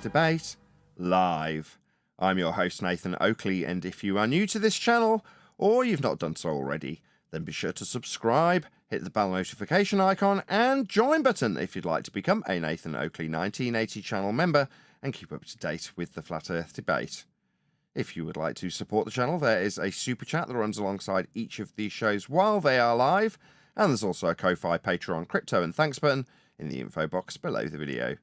Debate live. I'm your host, Nathan Oakley, and if you are new to this channel, or you've not done so already, then be sure to subscribe, hit the bell notification icon, and join button if you'd like to become a Nathan Oakley 1980 channel member and keep up to date with the Flat Earth debate. If you would like to support the channel, there is a super chat that runs alongside each of these shows while they are live, and there's also a Ko-Fi, Patreon, crypto, and thanks button in the info box below the video.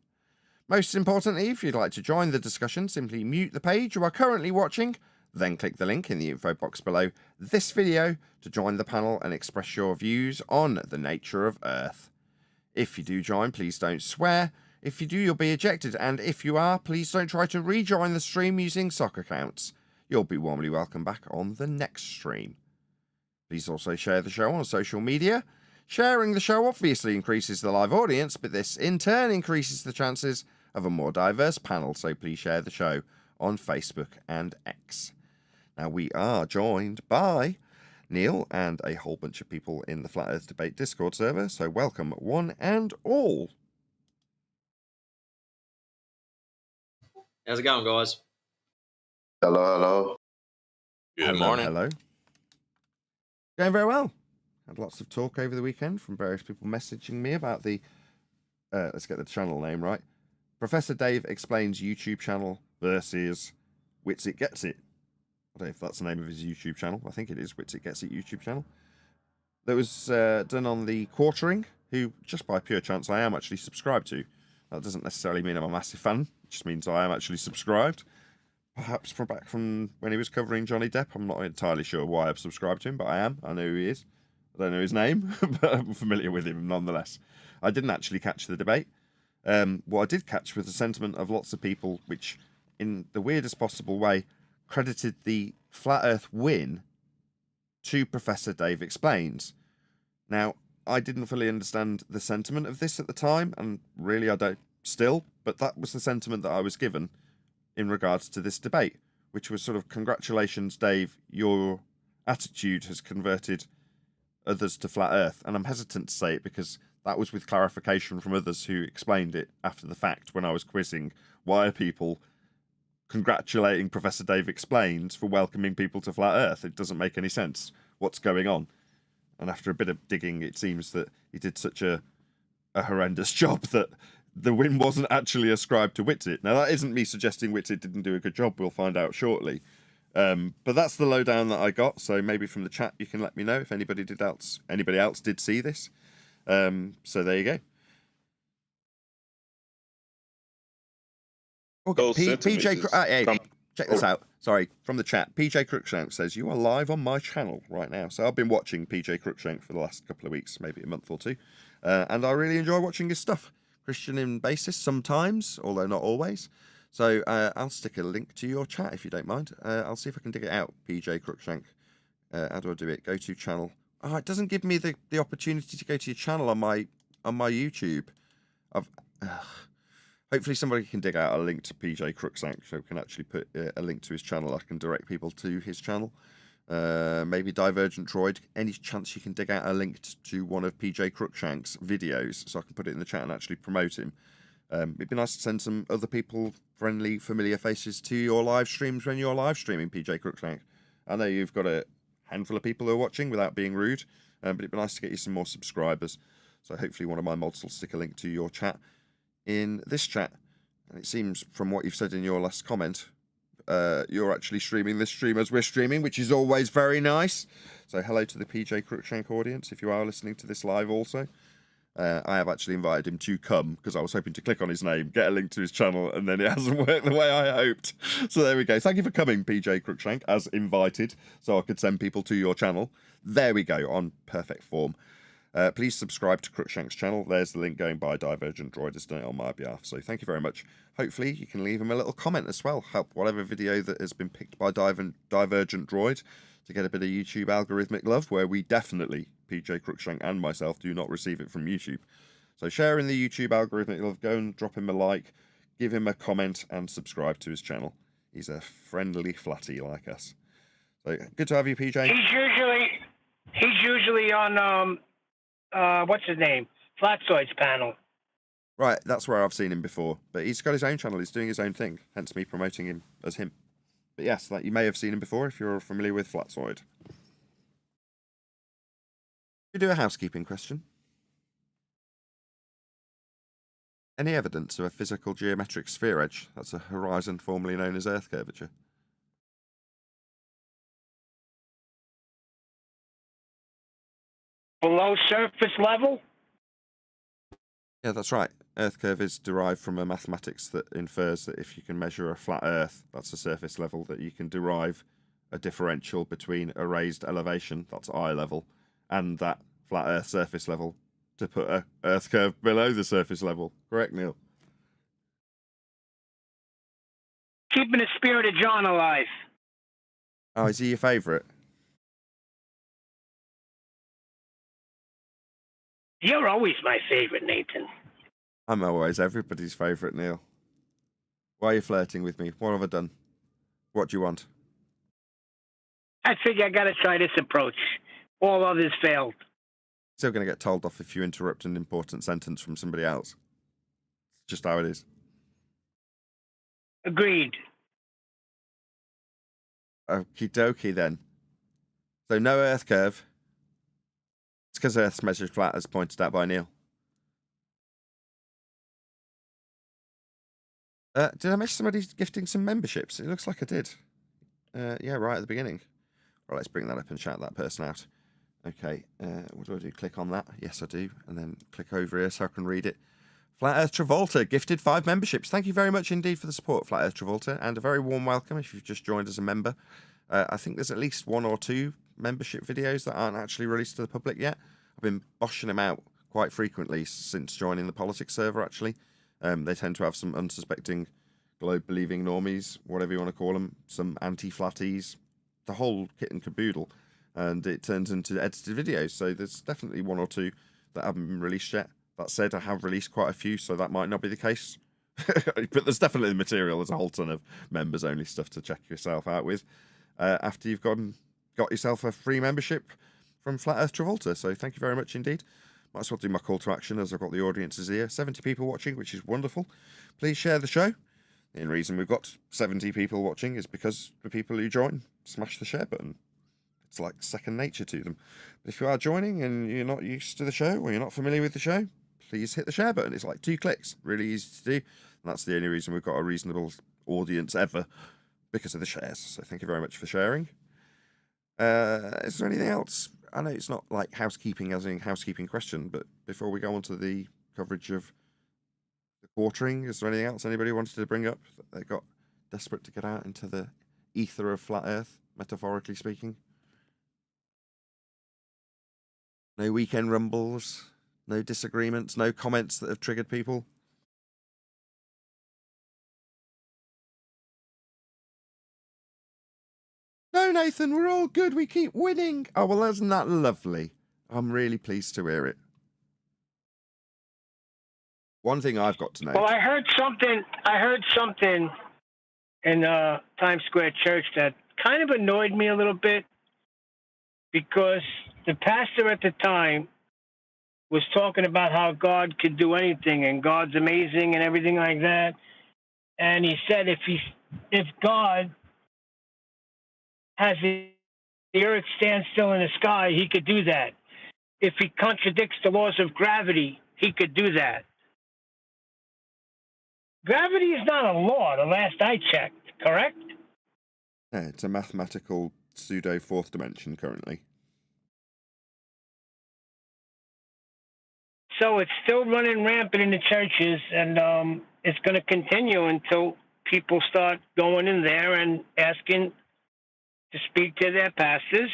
Most importantly, if you'd like to join the discussion, simply mute the page you are currently watching, then click the link in the info box below this video to join the panel and express your views on the nature of Earth. If you do join, please don't swear. If you do, you'll be ejected, and if you are, please don't try to rejoin the stream using sock accounts. You'll be warmly welcome back on the next stream. Please also share the show on social media. Sharing the show obviously increases the live audience, but this in turn increases the chances of a more diverse panel, so please share the show on Facebook and X. Now, we are joined by Neil and a whole bunch of people in the Flat Earth Debate Discord server, so welcome one and all. How's it going, guys? Hello, hello. Good morning. Hello. Going very well. Had lots of talk over the weekend from various people messaging me about the, let's get the channel name right, Professor Dave Explains YouTube channel versus Witsit Gets It. I don't know if that's the name of his YouTube channel. I think it is Witsit Gets It YouTube channel. That was done on the Quartering, who, just by pure chance, I am actually subscribed to. That doesn't necessarily mean I'm a massive fan. It just means I am actually subscribed. Perhaps from back from when he was covering Johnny Depp. I'm not entirely sure why I've subscribed to him, but I am. I know who he is. I don't know his name, but I'm familiar with him nonetheless. I didn't actually catch the debate. What I did catch was the sentiment of lots of people, which, in the weirdest possible way, credited the Flat Earth win to Professor Dave Explains. Now, I didn't fully understand the sentiment of this at the time, and really I don't still, but that was the sentiment that I was given in regards to this debate, which was sort of, congratulations, Dave, your attitude has converted others to Flat Earth. And I'm hesitant to say it because that was with clarification from others who explained it after the fact when I was quizzing. Why are people congratulating Professor Dave Explains for welcoming people to Flat Earth? It doesn't make any sense. What's going on? And after a bit of digging, it seems that he did such a horrendous job that the win wasn't actually ascribed to Witsit. Now, that isn't me suggesting Witsit didn't do a good job. We'll find out shortly. But that's the lowdown that I got. So maybe from the chat you can let me know if anybody else did see this. So there you go. Okay, PJ, check this out. Sorry, from the chat, PJ Cruikshank says you are live on my channel right now. So I've been watching PJ Cruikshank for the last couple of weeks, maybe a month or two, and I really enjoy watching his stuff. Christian in basis sometimes, although not always. So I'll stick a link to your chat if you don't mind. I'll see if I can dig it out. PJ Cruikshank. How do I do it? Go to channel. Oh, it doesn't give me the opportunity to go to your channel on my YouTube. Hopefully somebody can dig out a link to PJ Cruikshank so we can actually put a link to his channel. I can direct people to his channel. Maybe Divergent Droid. Any chance you can dig out a link to one of PJ Cruikshank's videos so I can put it in the chat and actually promote him. It'd be nice to send some other people, friendly, familiar faces to your live streams when you're live streaming, PJ Cruikshank. I know you've got a handful of people who are watching without being rude, but it'd be nice to get you some more subscribers. So hopefully one of my mods will stick a link to your chat in this chat. And it seems from what you've said in your last comment, you're actually streaming this stream as we're streaming, which is always very nice. So hello to the PJ Cruikshank audience if you are listening to this live also. I have actually invited him to come because I was hoping to click on his name, get a link to his channel, and then it hasn't worked the way I hoped. So there we go. Thank you for coming, PJ Cruikshank, as invited, so I could send people to your channel. There we go, on perfect form. Please subscribe to Cruikshank's channel. There's the link going by Divergent Droid. Has done it on my behalf. So thank you very much. Hopefully you can leave him a little comment as well. Help whatever video that has been picked by Divergent Droid to get a bit of YouTube algorithmic love, where we definitely, PJ Cruikshank and myself, do not receive it from YouTube. So share in the YouTube algorithmic love. Go and drop him a like, give him a comment, and subscribe to his channel. He's a friendly flatty like us. So good to have you, PJ. He's usually on what's his name? Flatzoid's panel. Right, that's where I've seen him before. But he's got his own channel. He's doing his own thing. Hence me promoting him as him. But yes, you may have seen him before if you're familiar with Flatzoid. We do a housekeeping question. Any evidence of a physical geometric sphere edge? That's a horizon formerly known as Earth curvature. Below surface level? Yeah, that's right. Earth curve is derived from a mathematics that infers that if you can measure a flat Earth, that's a surface level, that you can derive a differential between a raised elevation, that's eye level, and that flat Earth surface level to put a Earth curve below the surface level. Correct, Neil? Keeping the spirit of John alive. Oh, is he your favourite? You're always my favorite, Nathan. I'm always everybody's favourite, Neil. Why are you flirting with me? What have I done? What do you want? I figure I gotta try this approach. All others failed. Still going to get told off if you interrupt an important sentence from somebody else. It's just how it is. Agreed. Okie dokie then. So no Earth curve. It's because Earth's measured flat, as pointed out by Neil. Did I miss somebody gifting some memberships? It looks like I did. Yeah, right at the beginning. Right, let's bring that up and shout that person out. Okay, what do I do? Click on that? Yes, I do. And then click over here so I can read it. Flat Earth Travolta gifted 5 memberships. Thank you very much indeed for the support, Flat Earth Travolta, and a very warm welcome if you've just joined as a member. I think there's at least 1 or 2 membership videos that aren't actually released to the public yet. I've been boshing them out quite frequently since joining the politics server, actually. They tend to have some unsuspecting globe-believing normies, whatever you want to call them, some anti-flatties, the whole kit and caboodle, and it turns into edited videos. So there's definitely 1 or 2 that haven't been released yet. That said, I have released quite a few, so that might not be the case. But there's definitely the material. There's a whole ton of members-only stuff to check yourself out with after you've got yourself a free membership from Flat Earth Travolta. So thank you very much indeed. Might as well do my call to action as I've got the audiences here. 70 people watching, which is wonderful. Please share the show. The only reason we've got 70 people watching is because the people who join smash the share button. It's like second nature to them. But if you are joining and you're not used to the show or you're not familiar with the show, please hit the share button. It's like 2 clicks. Really easy to do. And that's the only reason we've got a reasonable audience ever, because of the shares. So thank you very much for sharing. Is there anything else? I know it's not like housekeeping as in housekeeping question, but before we go on to the coverage of the quartering, is there anything else anybody wanted to bring up that they got desperate to get out into the ether of flat Earth, metaphorically speaking? No weekend rumbles, no disagreements, no comments that have triggered people? No, Nathan, we're all good. We keep winning. Oh, well, isn't that lovely? I'm really pleased to hear it. One thing I've got to know. Well, I heard something in Times Square Church that kind of annoyed me a little bit, because the pastor at the time was talking about how God could do anything and God's amazing and everything like that. And he said if God has the earth stand still in the sky, he could do that. If he contradicts the laws of gravity, he could do that. Gravity is not a law, the last I checked, correct? Yeah, it's a mathematical pseudo 4th dimension currently. So it's still running rampant in the churches, and it's going to continue until people start going in there and asking to speak to their pastors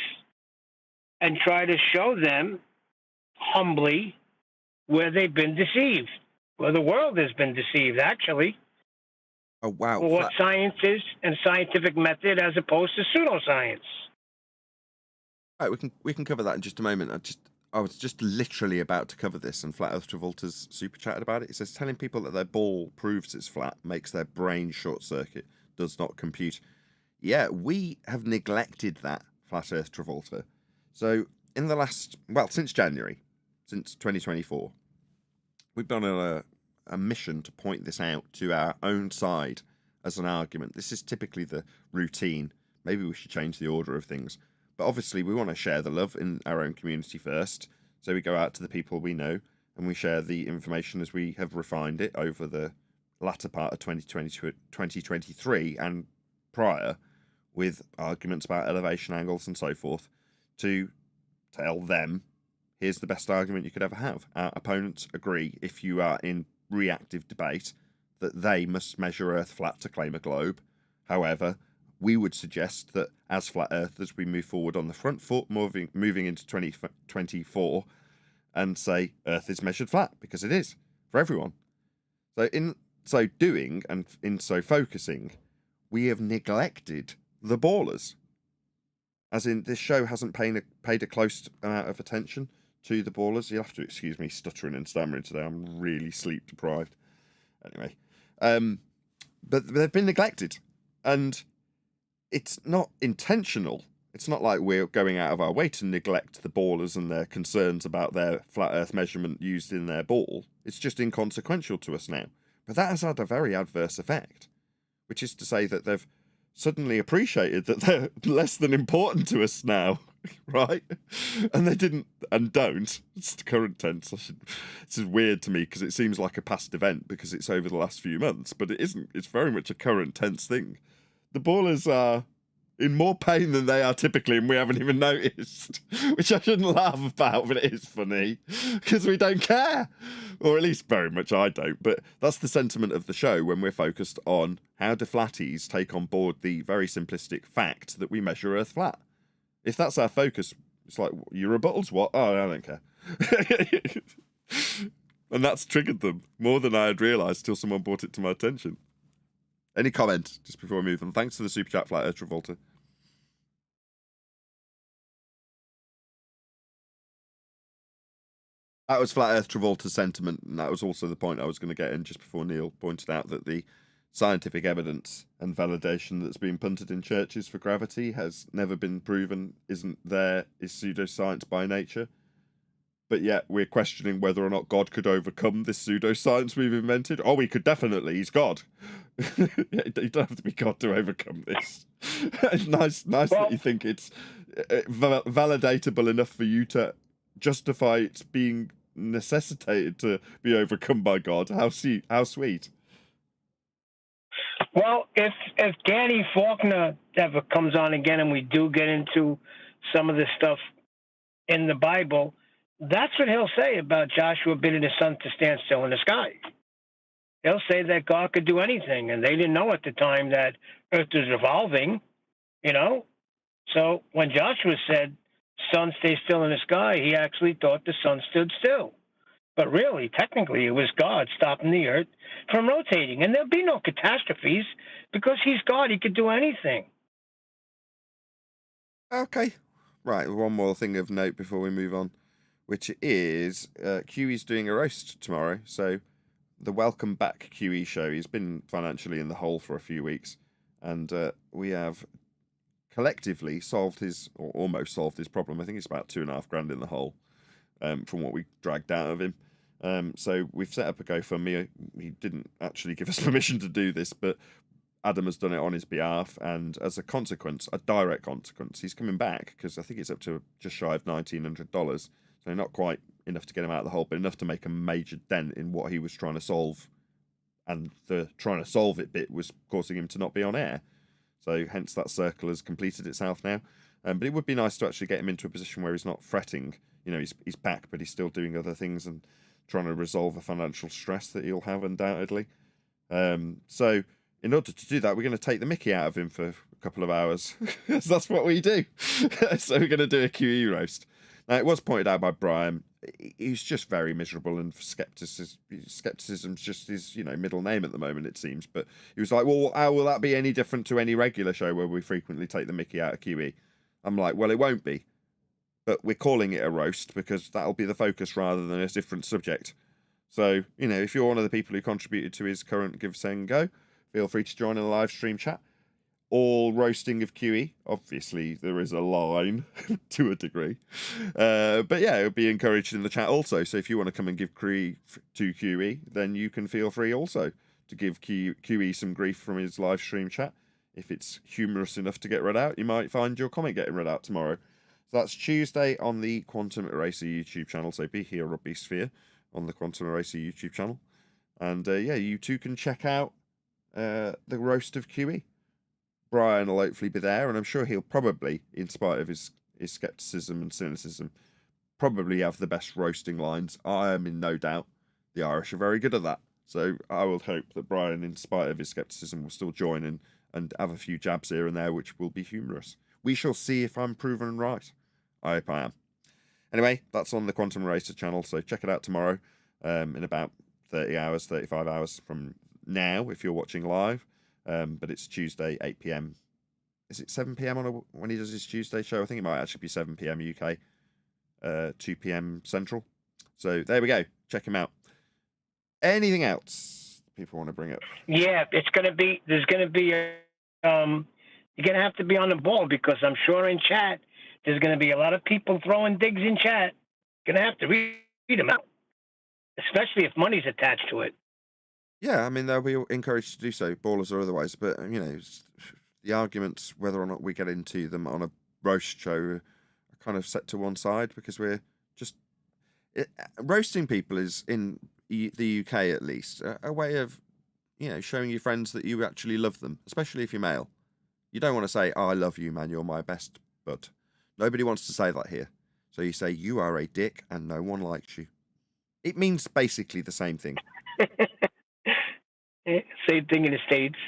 and try to show them humbly where they've been deceived, where the world has been deceived, actually. Oh, wow. What science is and scientific method as opposed to pseudoscience. All right, we can cover that in just a moment. I was just literally about to cover this, and Flat Earth Travolta's super chatted about it. It says telling people that their ball proves it's flat makes their brain short circuit, does not compute. Yeah, we have neglected that, Flat Earth Travolta. So in the last, well, since January, since 2024, we've been on a mission to point this out to our own side as an argument. This is typically the routine. Maybe we should change the order of things. But obviously we want to share the love in our own community first. So we go out to the people we know and we share the information as we have refined it over the latter part of 2023 and prior, with arguments about elevation angles and so forth, to tell them, here's the best argument you could ever have. Our opponents agree, if you are in reactive debate, that they must measure Earth flat to claim a globe. However, we would suggest that as flat earthers, we move forward on the front foot, moving into 2024, and say Earth is measured flat, because it is, for everyone. So in so doing, and in so focusing, we have neglected the ballers. As in, this show hasn't paid a close amount of attention to the ballers. You'll have to excuse me stuttering and stammering today. I'm really sleep deprived. Anyway, but they've been neglected, and it's not intentional. It's not like we're going out of our way to neglect the ballers and their concerns about their flat Earth measurement used in their ball. It's just inconsequential to us now. But that has had a very adverse effect, which is to say that they've suddenly appreciated that they're less than important to us now, right? And they didn't, and don't. It's the current tense. This is weird to me because it seems like a past event because it's over the last few months, but it isn't. It's very much a current tense thing. The ballers are in more pain than they are typically, and we haven't even noticed, which I shouldn't laugh about, but it is funny because we don't care, or at least very much I don't. But that's the sentiment of the show when we're focused on how do flatties take on board the very simplistic fact that we measure Earth flat. If that's our focus, it's like, your rebuttals, what? Oh, I don't care. And that's triggered them more than I had realised till someone brought it to my attention. Any comment just before we move on? Thanks for the super chat, Flat Earth Travolta. That was Flat Earth Travolta's sentiment, and that was also the point I was going to get in just before Neil pointed out that the scientific evidence and validation that's been punted in churches for gravity has never been proven, isn't there, is pseudoscience by nature. But yet we're questioning whether or not God could overcome this pseudoscience we've invented. Oh, he could definitely. He's God. You don't have to be God to overcome this. It's nice that you think it's validatable enough for you to justify its being necessitated to be overcome by God. How sweet. Well, if Danny Faulkner ever comes on again and we do get into some of the stuff in the Bible, that's what he'll say about Joshua bidding the sun to stand still in the sky. He'll say that God could do anything, and they didn't know at the time that Earth was revolving, you know? So when Joshua said, sun stay still in the sky, he actually thought the sun stood still. But really, technically, it was God stopping the Earth from rotating. And there'll be no catastrophes because he's God. He could do anything. Okay. Right, one more thing of note before we move on, which is QE's doing a roast tomorrow. So the Welcome Back QE show, he's been financially in the hole for a few weeks. And we have collectively solved his, or almost solved his problem. I think it's about $2,500 in the hole from what we dragged out of him. So we've set up a GoFundMe. He didn't actually give us permission to do this, but Adam has done it on his behalf. And as a consequence, a direct consequence, he's coming back because I think it's up to just shy of $1,900. So not quite enough to get him out of the hole, but enough to make a major dent in what he was trying to solve. And the trying to solve it bit was causing him to not be on air. So hence that circle has completed itself now. But it would be nice to actually get him into a position where he's not fretting. You know, he's back, but he's still doing other things and trying to resolve a financial stress that he'll have undoubtedly. So in order to do that, we're going to take the mickey out of him for a couple of hours. Because that's what we do. So we're going to do a QE roast. Now, it was pointed out by Brian, he's just very miserable, and skepticism's just his, middle name at the moment, it seems. But he was like, well, how will that be any different to any regular show where we frequently take the mickey out of QE? I'm like, well, it won't be. But we're calling it a roast because that'll be the focus rather than a different subject. So, if you're one of the people who contributed to his current Give, Send, Go, feel free to join in the live stream chat. all roasting of QE. Obviously, there is a line to a degree. But yeah, it would be encouraged in the chat also. So if you want to come and give grief to QE, then you can feel free also to give QE some grief from his live stream chat. If it's humorous enough to get read out, you might find your comment getting read out tomorrow. So that's Tuesday on the Quantum Eraser YouTube channel. So be here or be sphere on the Quantum Eraser YouTube channel. And yeah, you too can check out the roast of QE. Brian will hopefully be there, and I'm sure he'll probably, in spite of his skepticism and cynicism, probably have the best roasting lines. I am in no doubt. The Irish are very good at that. So I will hope that Brian, in spite of his skepticism, will still join in and have a few jabs here and there, which will be humorous. We shall see if I'm proven right. I hope I am. Anyway, that's on the Quantum Eraser channel, so check it out tomorrow in about 30 hours, 35 hours from now, if you're watching live. But it's Tuesday, 8 p.m. Is it 7 p.m. when he does his Tuesday show? I think it might actually be 7 p.m. UK, 2 p.m. Central. So there we go. Check him out. Anything else people want to bring up? Yeah, there's going to be you're going to have to be on the ball, because I'm sure in chat, there's going to be a lot of people throwing digs in chat. Going to have to read them out, especially if money's attached to it. Yeah, I mean, they'll be encouraged to do so, ballers or otherwise. But, the arguments, whether or not we get into them on a roast show, are kind of set to one side, because we're just... roasting people is, in the UK at least, a way of, showing your friends that you actually love them, especially if you're male. You don't want to say, oh, I love you, man, you're my best bud. Nobody wants to say that here. So you say, you are a dick and no one likes you. It means basically the same thing. Same thing in the States.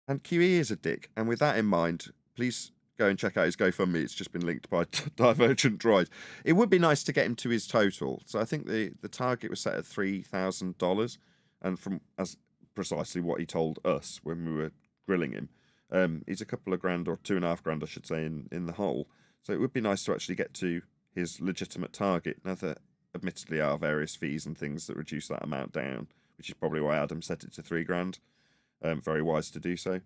And QE is a dick. And with that in mind, please go and check out his GoFundMe. It's just been linked by Divergent Droid. It would be nice to get him to his total. So I think the target was set at $3,000. And from as precisely what he told us when we were grilling him, he's a couple of grand, or $2,500, I should say, in the hole. So it would be nice to actually get to his legitimate target. Now, there admittedly are various fees and things that reduce that amount down, which is probably why Adam set it to $3,000. Very wise to do so.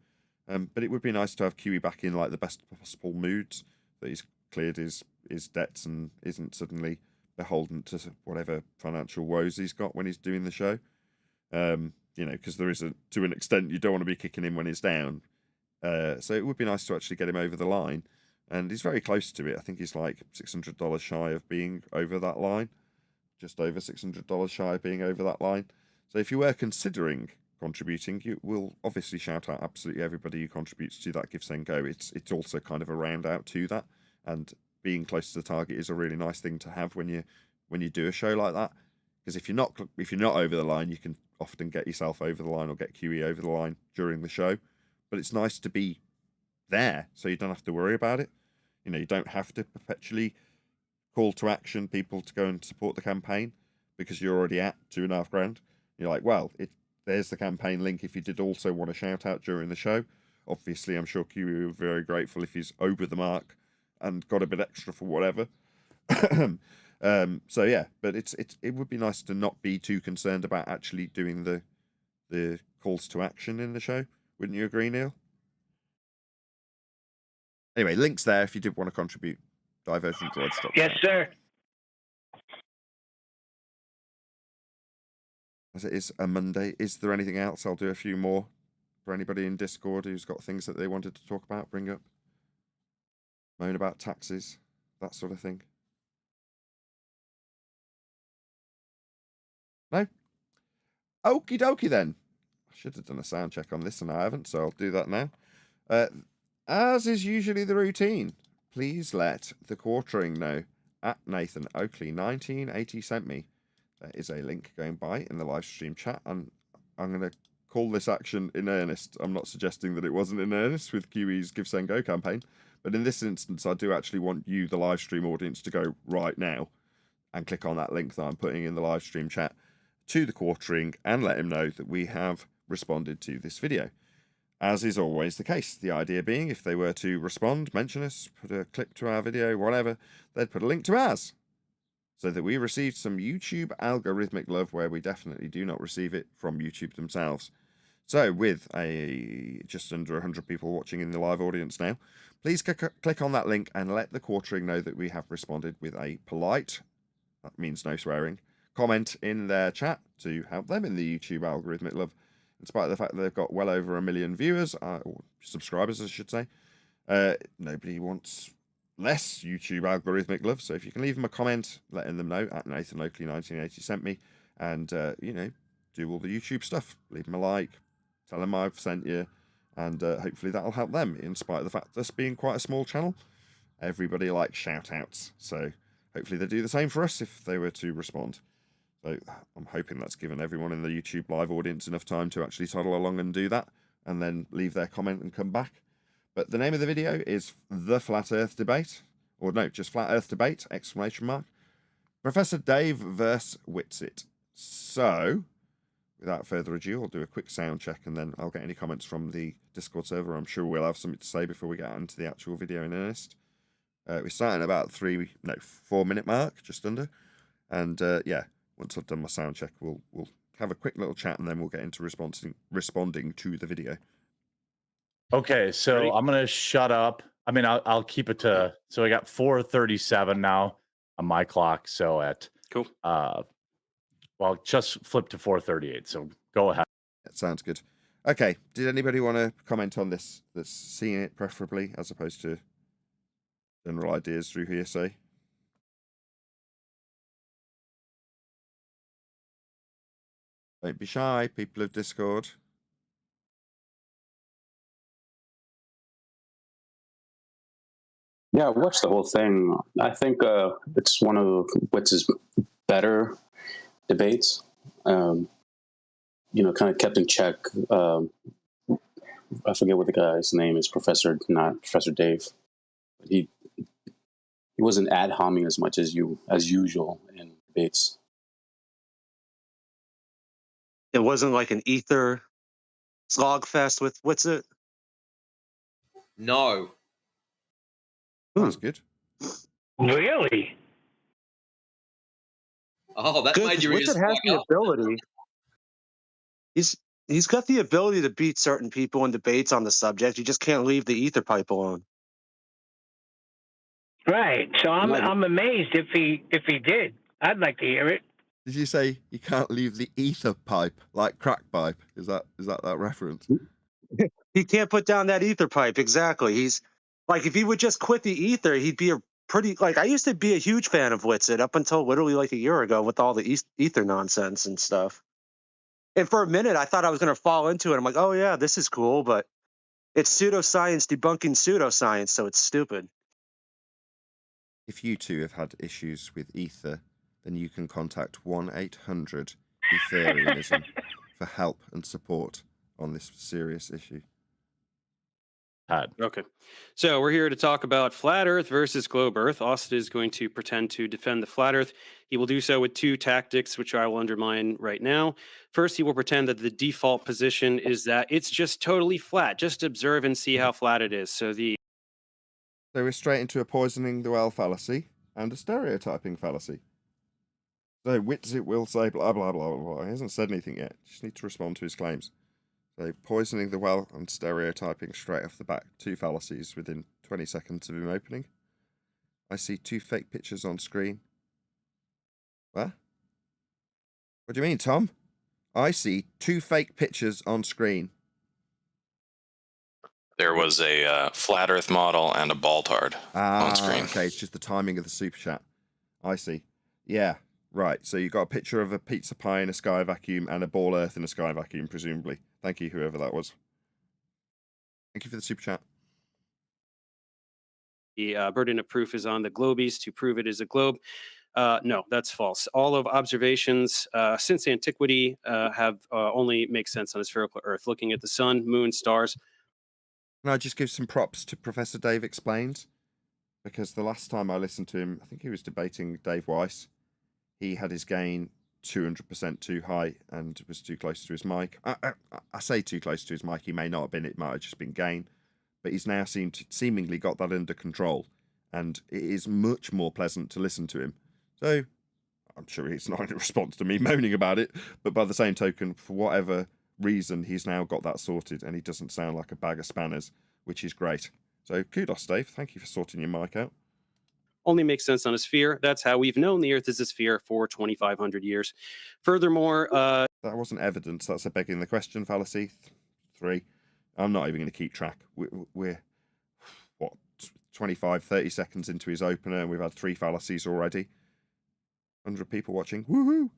But it would be nice to have QE back in like the best possible moods, that he's cleared his debts and isn't suddenly beholden to whatever financial woes he's got when he's doing the show. Because there is to an extent you don't want to be kicking him when he's down. So it would be nice to actually get him over the line. And he's very close to it. I think he's like $600 shy of being over that line. Just over $600 shy of being over that line. So if you were considering contributing, you will obviously shout out absolutely everybody who contributes to that Give Send Go. It's also kind of a round out to that, and being close to the target is a really nice thing to have when you do a show like that. Because if you're not over the line, you can often get yourself over the line or get QE over the line during the show. But it's nice to be there, so you don't have to worry about it. You don't have to perpetually call to action people to go and support the campaign, because you're already at $2,500. You're like, well, there's the campaign link if you did also want to shout out during the show. Obviously, I'm sure QE will be very grateful if he's over the mark and got a bit extra for whatever. So yeah, but it would be nice to not be too concerned about actually doing the calls to action in the show. Wouldn't you agree, Neil? Anyway, links there if you did want to contribute. Divergentdroids.com. Yes, sir. As it is a Monday, is there anything else? I'll do a few more for anybody in Discord who's got things that they wanted to talk about, bring up, moan about taxes, that sort of thing. No? Okie dokie then. I should have done a sound check on this and I haven't, so I'll do that now. As is usually the routine, please let the quartering know at Nathan Oakley 1980 sent me. There is a link going by in the live stream chat, and I'm going to call this action in earnest. I'm not suggesting that it wasn't in earnest with QE's Give Send Go campaign, but in this instance, I do actually want you, the live stream audience, to go right now and click on that link that I'm putting in the live stream chat to the quartering and let him know that we have responded to this video. As is always the case, the idea being if they were to respond, mention us, put a clip to our video, whatever, they'd put a link to ours, so that we received some YouTube algorithmic love where we definitely do not receive it from YouTube themselves. So with just under 100 people watching in the live audience now, please click on that link and let the quartering know that we have responded with a polite, that means no swearing, comment in their chat to help them in the YouTube algorithmic love. In spite of the fact that they've got well over 1 million viewers, or subscribers, I should say, nobody wants less YouTube algorithmic love. So if you can leave them a comment, letting them know at Nathan Oakley 1980 sent me, and do all the YouTube stuff. Leave them a like, tell them I've sent you, and hopefully that'll help them. In spite of the fact this being quite a small channel, everybody likes shout outs. So hopefully they do the same for us if they were to respond. So I'm hoping that's given everyone in the YouTube live audience enough time to actually toddle along and do that, and then leave their comment and come back. But the name of the video is The Flat Earth Debate, or no, just Flat Earth Debate, exclamation mark. Professor Dave versus Witsit. So, without further ado, I'll do a quick sound check and then I'll get any comments from the Discord server. I'm sure we'll have something to say before we get into the actual video in earnest. We're starting at about 4 minute mark, just under. And yeah, once I've done my sound check, we'll have a quick little chat and then we'll get into responding to the video. Okay, so Ready? I'm gonna shut up. I mean, I'll keep it to. So I got 4:37 now on my clock. So at Cool. well, just flip to 4:38. So go ahead. That sounds good. Okay, did anybody want to comment on this? That's seeing it preferably as opposed to general ideas through hearsay. Don't be shy, people of Discord. Yeah, I watched the whole thing. I think it's one of Witz's better debates. Kind of kept in check. I forget what the guy's name is. Not Professor Dave. He wasn't ad homing as much as usual in debates. It wasn't like an ether slogfest with Witsit. No. That's good. Really? Oh, that Good, made 'cause you Witsit has the ability. He's got the ability to beat certain people in debates on the subject. You just can't leave the ether pipe alone. Right. So I'm amazed if he did. I'd like to hear it. Did you say you can't leave the ether pipe like crack pipe? Is that reference? He can't put down that ether pipe. Exactly. He's like, if he would just quit the ether, he'd be a pretty, like, I used to be a huge fan of Witsit up until literally like a year ago with all the ether nonsense and stuff. And for a minute, I thought I was going to fall into it. I'm like, oh yeah, this is cool, but it's pseudoscience debunking pseudoscience, so it's stupid. If you too have had issues with ether, then you can contact 1-800 Ethereumism for help and support on this serious issue. Okay. So we're here to talk about flat Earth versus globe Earth. Austin is going to pretend to defend the flat Earth. He will do so with two tactics, which I will undermine right now. First, he will pretend that the default position is that it's just totally flat. Just observe and see how flat it is. So we're straight into a poisoning the well fallacy and a stereotyping fallacy. So Witsit will say blah, blah, blah, blah, blah. He hasn't said anything yet. Just need to respond to his claims. So poisoning the well and stereotyping straight off the bat. Two fallacies within 20 seconds of him opening. I see two fake pictures on screen. What? What do you mean, Tom? I see two fake pictures on screen. There was a flat Earth model and a ball-tard on screen. Okay, it's just the timing of the super chat. I see. Yeah, right. So you got a picture of a pizza pie in a sky vacuum and a ball Earth in a sky vacuum, presumably. Thank you, whoever that was. Thank you for the super chat. the burden of proof is on the globies to prove it is a globe. No, that's false. All of observations since antiquity have only make sense on a spherical Earth. Looking at the sun, moon, stars. Can I just give some props to Professor Dave Explains? Because the last time I listened to him, I think he was debating Dave Weiss. He had his gain 200% too high and was too close to his mic. I say too close to his mic. He may not have been. It might have just been gain. But he's now seemingly got that under control. And it is much more pleasant to listen to him. So I'm sure it's not in response to me moaning about it. But by the same token, for whatever reason, he's now got that sorted, and he doesn't sound like a bag of spanners, which is great. So kudos, Dave. Thank you for sorting your mic out. Only makes sense on a sphere. That's how we've known the Earth is a sphere for 2,500 years. Furthermore, that wasn't evidence. That's a begging the question fallacy. 3. I'm not even going to keep track. We're what, 25, 30 seconds into his opener, and we've had 3 fallacies already. 100 people watching. Woohoo!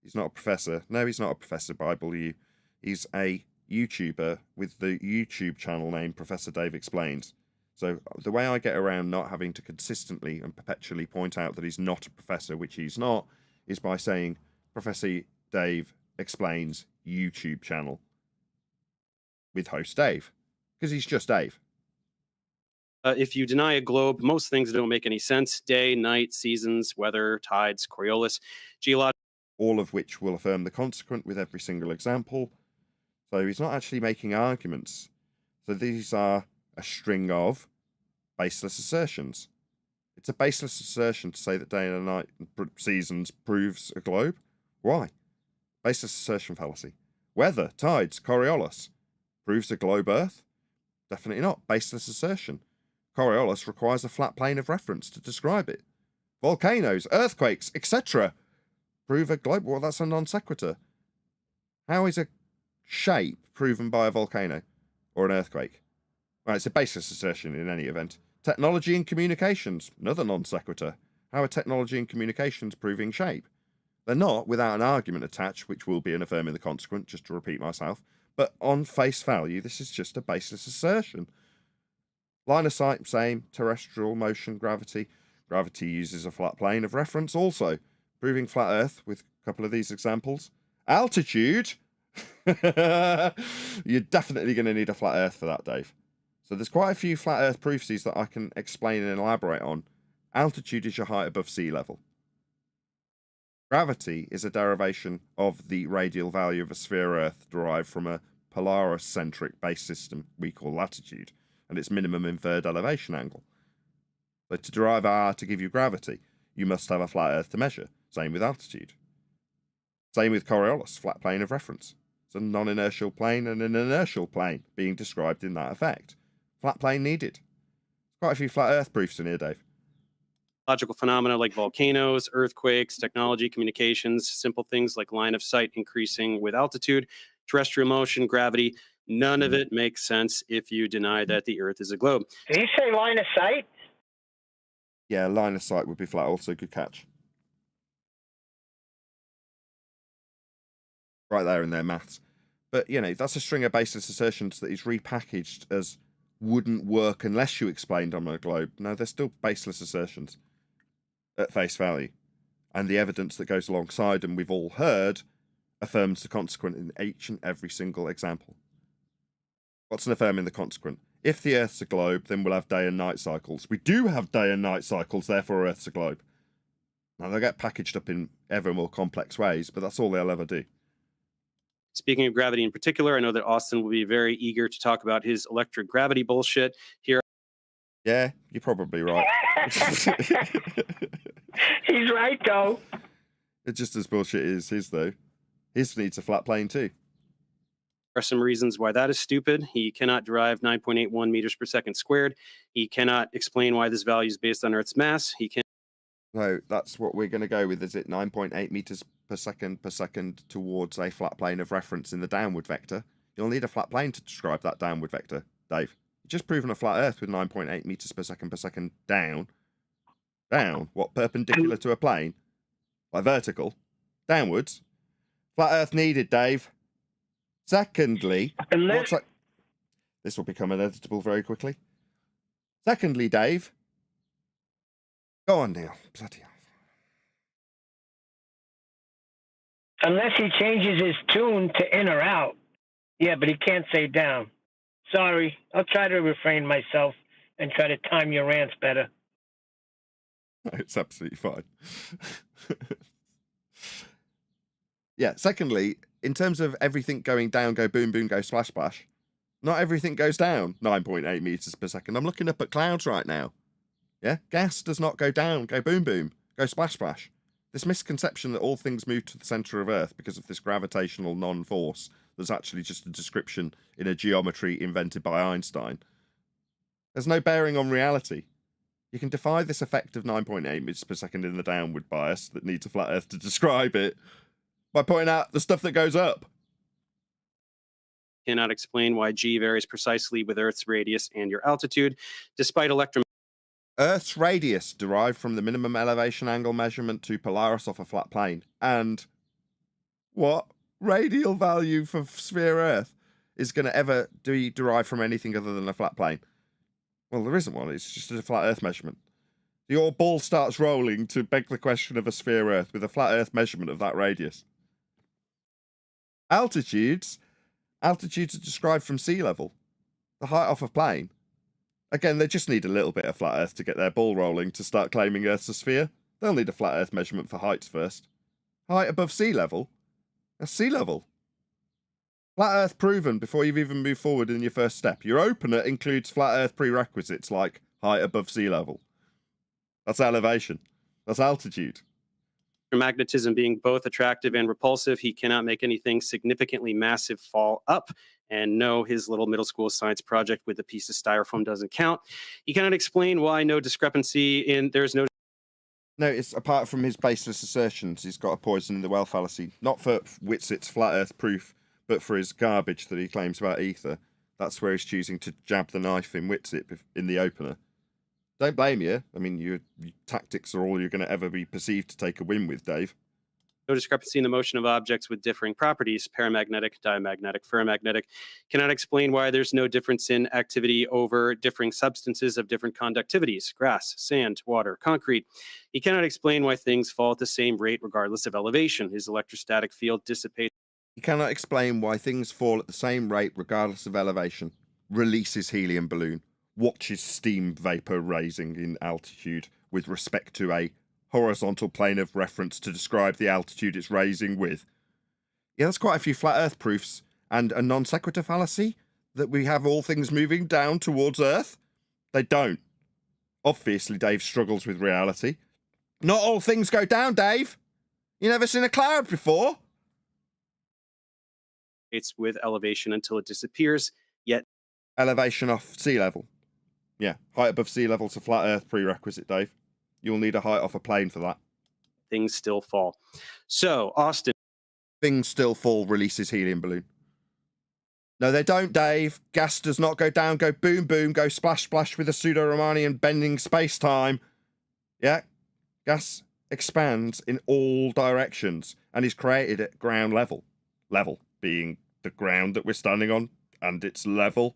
He's not a professor. No, he's not a professor, Bible you. He's a YouTuber with the YouTube channel name Professor Dave Explains. So the way I get around not having to consistently and perpetually point out that he's not a professor, which he's not, is by saying Professor Dave Explains YouTube channel with host Dave, because he's just Dave. If you deny a globe, most things don't make any sense. Day, night, seasons, weather, tides, Coriolis, geological. All of which will affirm the consequent with every single example. So he's not actually making arguments. So these are a string of baseless assertions. It's a baseless assertion to say that day and night seasons proves a globe. Why? Baseless assertion fallacy. Weather, tides, Coriolis proves a globe Earth? Definitely not. Baseless assertion. Coriolis requires a flat plane of reference to describe it. Volcanoes, earthquakes, etc. prove a globe. Well, that's a non sequitur. How is a shape proven by a volcano or an earthquake? Well, it's a baseless assertion in any event. Technology and communications, another non sequitur. How are technology and communications proving shape? They're not without an argument attached, which will be an affirming the consequent, just to repeat myself. But on face value, this is just a baseless assertion. Line of sight, same. Terrestrial motion, gravity. Gravity uses a flat plane of reference also, proving flat Earth with a couple of these examples. Altitude. You're definitely going to need a flat Earth for that, Dave. So there's quite a few flat Earth proofsies that I can explain and elaborate on. Altitude is your height above sea level. Gravity is a derivation of the radial value of a sphere Earth derived from a Polaris-centric base system we call latitude, and its minimum inferred elevation angle. But to derive R to give you gravity, you must have a flat Earth to measure. Same with altitude. Same with Coriolis, flat plane of reference. It's a non-inertial plane and an inertial plane being described in that effect. Flat plane needed. Quite a few flat Earth proofs in here, Dave. Logical phenomena like volcanoes, earthquakes, technology, communications, simple things like line of sight increasing with altitude, terrestrial motion, gravity. None of it makes sense if you deny that the Earth is a globe. Did he say line of sight? Yeah, line of sight would be flat. Also, good catch. Right there in their maths. But, you know, that's a string of baseless assertions that is repackaged as wouldn't work unless you explained on a globe. No, they're still baseless assertions at face value. And the evidence that goes alongside them, we've all heard, affirms the consequent in each and every single example. What's an affirming the consequent? If the Earth's a globe, then we'll have day and night cycles. We do have day and night cycles, therefore Earth's a globe. Now, they'll get packaged up in ever more complex ways, but that's all they'll ever do. Speaking of gravity in particular, I know that Austin will be very eager to talk about his electric gravity bullshit here. Yeah, you're probably right. He's right, though. It's just as bullshit as his, though. His needs a flat plane, too. There are some reasons why that is stupid. He cannot derive 9.81 meters per second squared. He cannot explain why this value is based on Earth's mass. He can. No, that's what we're going to go with. Is it 9.8 meters per second towards a flat plane of reference in the downward vector? You'll need a flat plane to describe that downward vector, Dave. You've just proven a flat Earth with 9.8 meters per second down. Down? What, perpendicular to a plane? Like vertical? Downwards? Flat Earth needed, Dave. Secondly, this will become uneditable very quickly. Secondly, Dave. Go on, Neil. Bloody hell. Unless he changes his tune to in or out. Yeah, but he can't say down. Sorry, I'll try to refrain myself and try to time your rants better. It's absolutely fine. Yeah, secondly, in terms of everything going down, go boom, boom, go splash, splash, not everything goes down 9.8 meters per second. I'm looking up at clouds right now. Yeah, gas does not go down, go boom, boom, go splash, splash. This misconception that all things move to the centre of Earth because of this gravitational non-force that's actually just a description in a geometry invented by Einstein. There's no bearing on reality. You can defy this effect of 9.8 meters per second in the downward bias that needs a flat Earth to describe it by pointing out the stuff that goes up. Cannot explain why G varies precisely with Earth's radius and your altitude, despite Earth's radius derived from the minimum elevation angle measurement to Polaris off a flat plane. And what radial value for sphere Earth is going to ever derive from anything other than a flat plane? Well, there isn't one. It's just a flat Earth measurement. Your ball starts rolling to beg the question of a sphere Earth with a flat Earth measurement of that radius. Altitudes are described from sea level. The height off a plane. Again, they just need a little bit of flat Earth to get their ball rolling to start claiming Earth's a sphere. They'll need a flat Earth measurement for heights first. Height above sea level? That's sea level. Flat Earth proven before you've even moved forward in your first step. Your opener includes flat Earth prerequisites like height above sea level. That's elevation. That's altitude. magnetism being both attractive and repulsive, he cannot make anything significantly massive fall up. And no, his little middle school science project with a piece of styrofoam doesn't count. He cannot explain why there's no. No, it's apart from his baseless assertions, he's got a poison in the well fallacy. Not for Witsit's flat Earth proof, but for his garbage that he claims about ether. That's where he's choosing to jab the knife in Witsit in the opener. Don't blame you. I mean, your tactics are all you're going to ever be perceived to take a win with, Dave. No discrepancy in the motion of objects with differing properties, paramagnetic, diamagnetic, ferromagnetic, cannot explain why there's no difference in activity over differing substances of different conductivities, grass, sand, water, concrete. He cannot explain why things fall at the same rate regardless of elevation. His electrostatic field dissipates. He cannot explain why things fall at the same rate regardless of elevation. Releases helium balloon. Watches steam vapor raising in altitude with respect to a horizontal plane of reference to describe the altitude it's raising with. Yeah, there's quite a few flat Earth proofs and a non sequitur fallacy that we have all things moving down towards Earth. They don't. Obviously, Dave struggles with reality. Not all things go down, Dave. You never seen a cloud before? It's with elevation until it disappears, yet elevation off sea level. Yeah, height above sea level to flat Earth prerequisite, Dave. You'll need a height off a plane for that. Things still fall. So, Austin. Things still fall, releases helium balloon. No, they don't, Dave. Gas does not go down, go boom, boom, go splash, splash with a pseudo-Riemannian bending space-time. Yeah, gas expands in all directions and is created at ground level. Level being the ground that we're standing on and its level,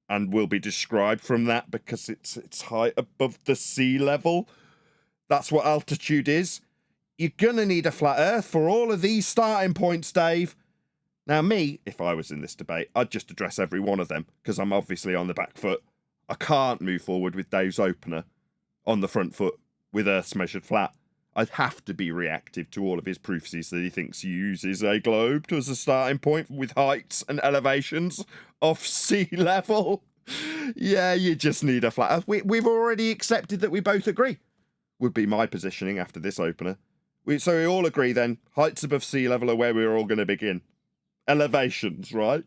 and will be described from that because it's height above the sea level. That's what altitude is. You're gonna need a flat Earth for all of these starting points, Dave. Now me, if I was in this debate, I'd just address every one of them because I'm obviously on the back foot. I can't move forward with Dave's opener on the front foot with Earth's measured flat. I'd have to be reactive to all of his proofs that he thinks uses a globe as a starting point with heights and elevations off sea level. Yeah, you just need a flat Earth. We've already accepted that we both agree, would be my positioning after this opener. So we all agree then, heights above sea level are where we're all going to begin. Elevations, right?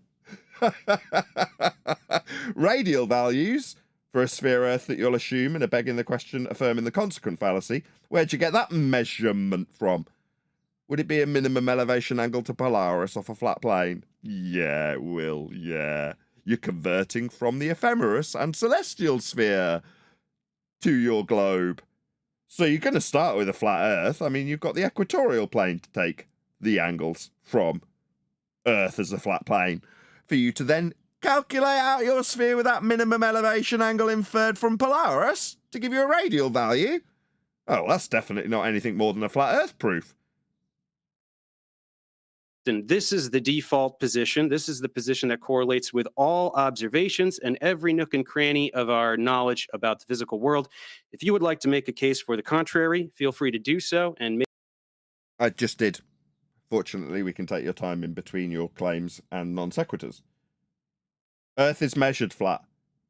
Radial values for a sphere Earth that you'll assume and are begging the question affirming the consequent fallacy. Where'd you get that measurement from? Would it be a minimum elevation angle to Polaris off a flat plane? Yeah, it will, yeah. You're converting from the ephemeris and celestial sphere to your globe. So you're going to start with a flat Earth. I mean, you've got the equatorial plane to take the angles from Earth as a flat plane for you to then calculate out your sphere with that minimum elevation angle inferred from Polaris to give you a radial value. Oh, that's definitely not anything more than a flat Earth proof. And this is the default position. This is the position that correlates with all observations and every nook and cranny of our knowledge about the physical world. If you would like to make a case for the contrary, feel free to do so. And I just did. Fortunately, we can take your time in between your claims and non sequiturs. Earth is measured flat.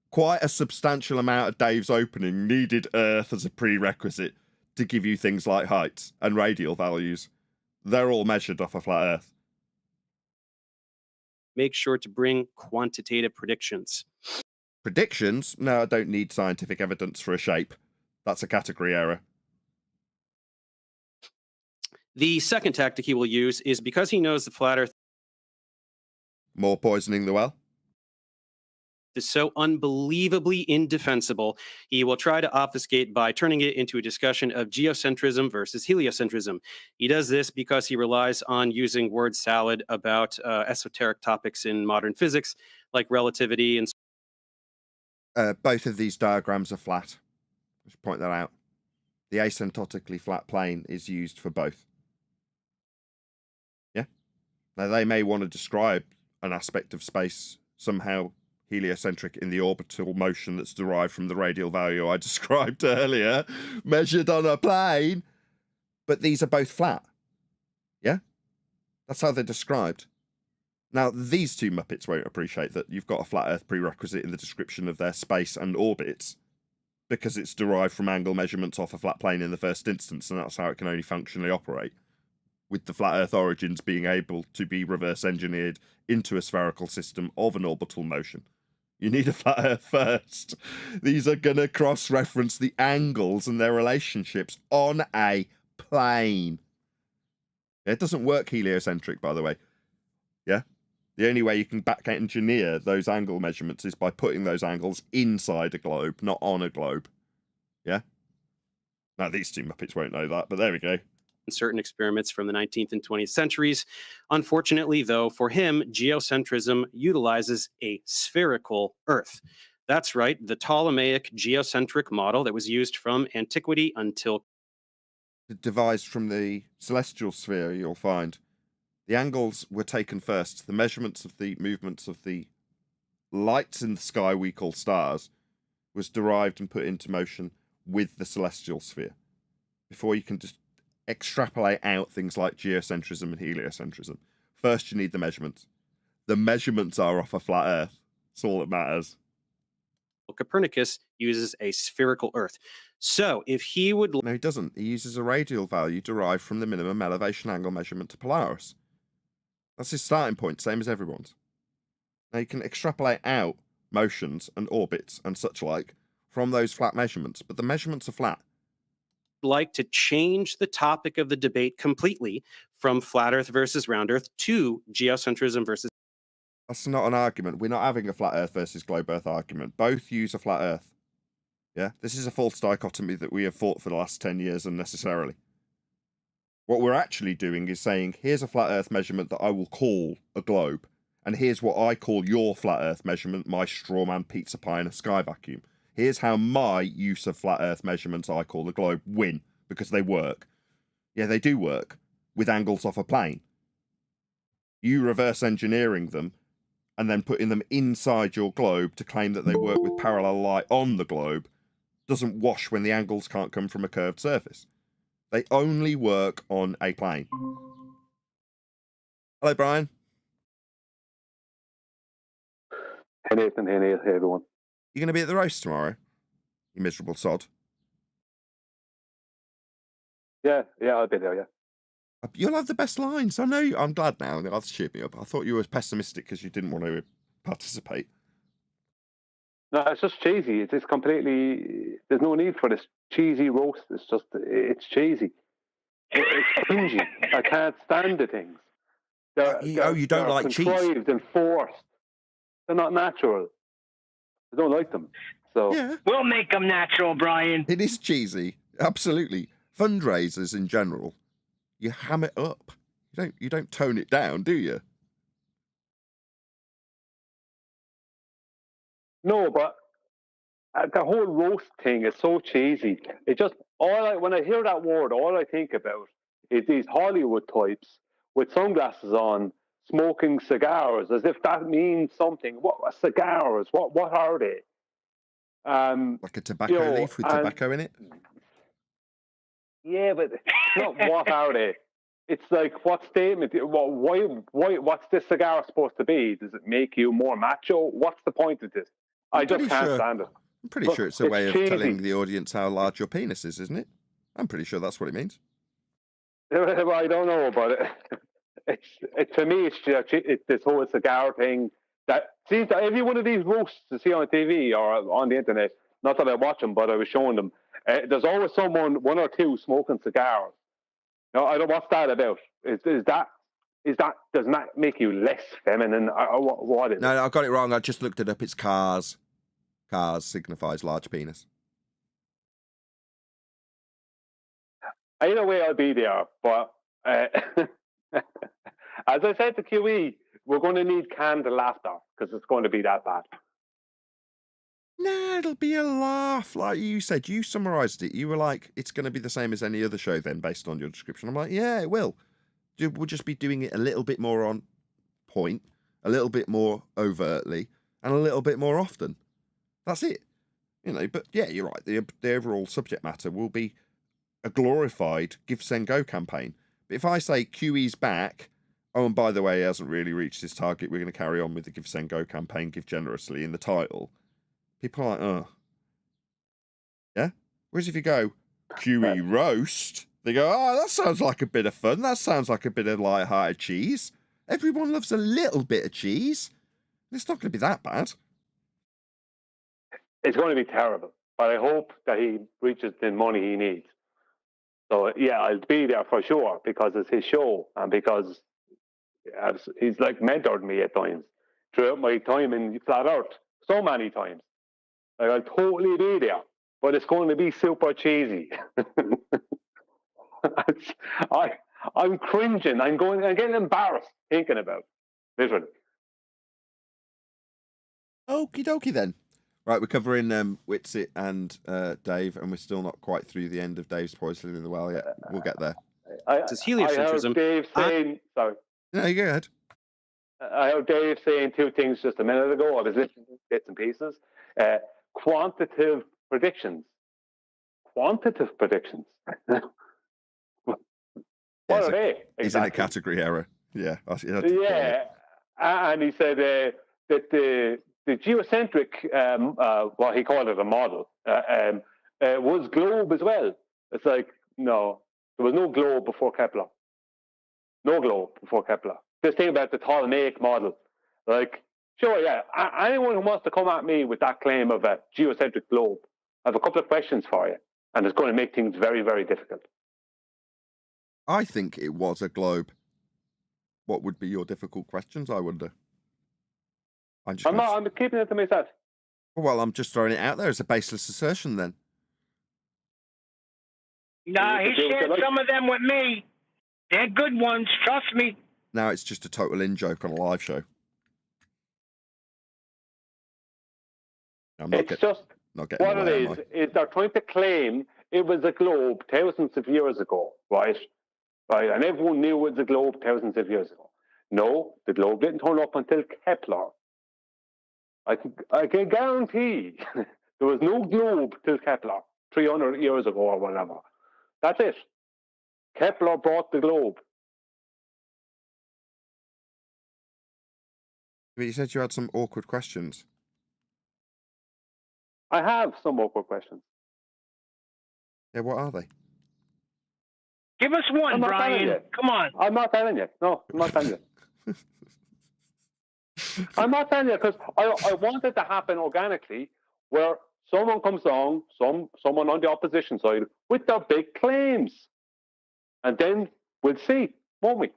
Quite a substantial amount of Dave's opening needed Earth as a prerequisite to give you things like heights and radial values. They're all measured off a flat Earth. make sure to bring quantitative predictions. Predictions? No, I don't need scientific evidence for a shape. That's a category error. The second tactic he will use is because he knows the flat Earth More poisoning the well? is so unbelievably indefensible, he will try to obfuscate by turning it into a discussion of geocentrism versus heliocentrism. He does this because he relies on using word salad about esoteric topics in modern physics, like relativity and Both of these diagrams are flat. I should point that out. The asymptotically flat plane is used for both. Yeah? Now, they may want to describe an aspect of space somehow heliocentric in the orbital motion that's derived from the radial value I described earlier, measured on a plane. But these are both flat. Yeah? That's how they're described. Now, these two Muppets won't appreciate that you've got a flat Earth prerequisite in the description of their space and orbits, because it's derived from angle measurements off a flat plane in the first instance, and that's how it can only functionally operate, with the flat Earth origins being able to be reverse engineered into a spherical system of an orbital motion. You need a flat Earth first. These are going to cross-reference the angles and their relationships on a plane. It doesn't work heliocentric, by the way. Yeah? The only way you can back engineer those angle measurements is by putting those angles inside a globe, not on a globe. Yeah? Now, these two Muppets won't know that, but there we go. certain experiments from the 19th and 20th centuries. Unfortunately, though, for him, geocentrism utilizes a spherical Earth. That's right, the Ptolemaic geocentric model that was used from antiquity until devised from the celestial sphere, you'll find. The angles were taken first. The measurements of the movements of the lights in the sky we call stars was derived and put into motion with the celestial sphere. Before you can just extrapolate out things like geocentrism and heliocentrism. First, you need the measurements. The measurements are off a flat Earth. That's all that matters. Copernicus uses a spherical Earth. So if he would... No, he doesn't. He uses a radial value derived from the minimum elevation angle measurement to Polaris. That's his starting point, same as everyone's. Now you can extrapolate out motions and orbits and such like from those flat measurements, but the measurements are flat. Like to change the topic of the debate completely from flat Earth versus round Earth to geocentrism versus... That's not an argument. We're not having a flat Earth versus globe Earth argument. Both use a flat Earth. Yeah, this is a false dichotomy that we have fought for the last 10 years unnecessarily. What we're actually doing is saying, here's a flat Earth measurement that I will call a globe, and here's what I call your flat Earth measurement, my strawman pizza pie in a sky vacuum. Here's how my use of flat Earth measurements I call the globe win, because they work. Yeah, they do work, with angles off a plane. You reverse engineering them, and then putting them inside your globe to claim that they work with parallel light on the globe doesn't wash when the angles can't come from a curved surface. They only work on a plane. Hello, Brian. Hey, Nathan. Hey, Neil. Hey, everyone. You going to be at the roast tomorrow? You miserable sod. Yeah, I'll be there, yeah. You'll have the best lines. I know. I'm glad now. That's cheered me up. I thought you were pessimistic because you didn't want to participate. No, it's just cheesy. It's completely... There's no need for this cheesy roast. It's cheesy. It's cringy. I can't stand the things. You don't like cheese? They're contrived and forced. They're not natural. I don't like them. So yeah. We'll make them natural, Brian. It is cheesy. Absolutely. Fundraisers in general, you ham it up. You don't tone it down, do you? No, but the whole roast thing is so cheesy. It just when I hear that word, all I think about is these Hollywood types with sunglasses on, smoking cigars, as if that means something. What cigars? What are they? Like a tobacco leaf with tobacco in it? Yeah, but not what are they? It's like, what statement? Why? What's this cigar supposed to be? Does it make you more macho? What's the point of this? I just can't stand it. I'm pretty sure it's a way of telling the audience how large your penis is, isn't it? I'm pretty sure that's what it means. I don't know about it. to me, it's this whole cigar thing that seems that every one of these roasts you see on TV or on the internet. Not that I watch them, but I was showing them. There's always one or two smoking cigars. No, I don't. What's that about? Is that does that make you less feminine? Or what is it? No, I got it wrong. I just looked it up. It's cars. Cars signifies large penis. Either way, I'll be there. But as I said to QE, we're going to need canned laughter because it's going to be that bad. Nah, it'll be a laugh. Like you said, you summarised it. You were like, it's going to be the same as any other show then, based on your description. I'm like, yeah, it will. We'll just be doing it a little bit more on point, a little bit more overtly, and a little bit more often. That's it. But yeah, you're right. The overall subject matter will be a glorified Give, Send, Go campaign. But if I say QE's back, oh, and by the way, he hasn't really reached his target, we're going to carry on with the Give, Send, Go campaign, give generously in the title, people are like, oh. Yeah? Whereas if you go, QE roast, they go, oh, that sounds like a bit of fun. That sounds like a bit of light-hearted cheese. Everyone loves a little bit of cheese. It's not going to be that bad. It's going to be terrible, but I hope that he reaches the money he needs. So, yeah, I'll be there for sure because it's his show and because he's like mentored me at times throughout my time in Flat Earth, so many times. Like, I'll totally be there, but it's going to be super cheesy. I'm cringing. I'm getting embarrassed thinking about it, literally. Okie dokie then. Right, we're covering Witsit and Dave, and we're still not quite through the end of Dave's poisoning in the well yet. We'll get there. It's heliocentrism. I heard Dave saying, sorry. No, you go ahead. I heard Dave saying two things just a minute ago. I was listening to bits and pieces. Quantitative predictions. Quantitative predictions. What are they? Exactly? He's in a category error. Yeah. Yeah. And he said that the geocentric, what he called it a model, was globe as well. It's like, no, there was no globe before Kepler. No globe before Kepler. This thing about the Ptolemaic model. Like, sure, yeah, anyone who wants to come at me with that claim of a geocentric globe, I have a couple of questions for you, and it's going to make things very, very difficult. I think it was a globe. What would be your difficult questions, I wonder? I'm keeping it to myself. Well, I'm just throwing it out there as a baseless assertion then. Nah, he shared some of them with me. They're good ones, trust me. Now it's just a total in-joke on a live show. What it is they're trying to claim it was a globe thousands of years ago, right? And everyone knew it was a globe thousands of years ago. No, the globe didn't turn up until Kepler. I can guarantee there was no globe till Kepler, 300 years ago or whatever. That's it. Kepler brought the globe. But you said you had some awkward questions. I have some awkward questions. Yeah, what are they? Give us one, Brian. Come on. I'm not telling you. No, I'm not telling you. I'm not telling you because I want it to happen organically where someone comes along, someone on the opposition side, with their big claims. And then we'll see, won't we?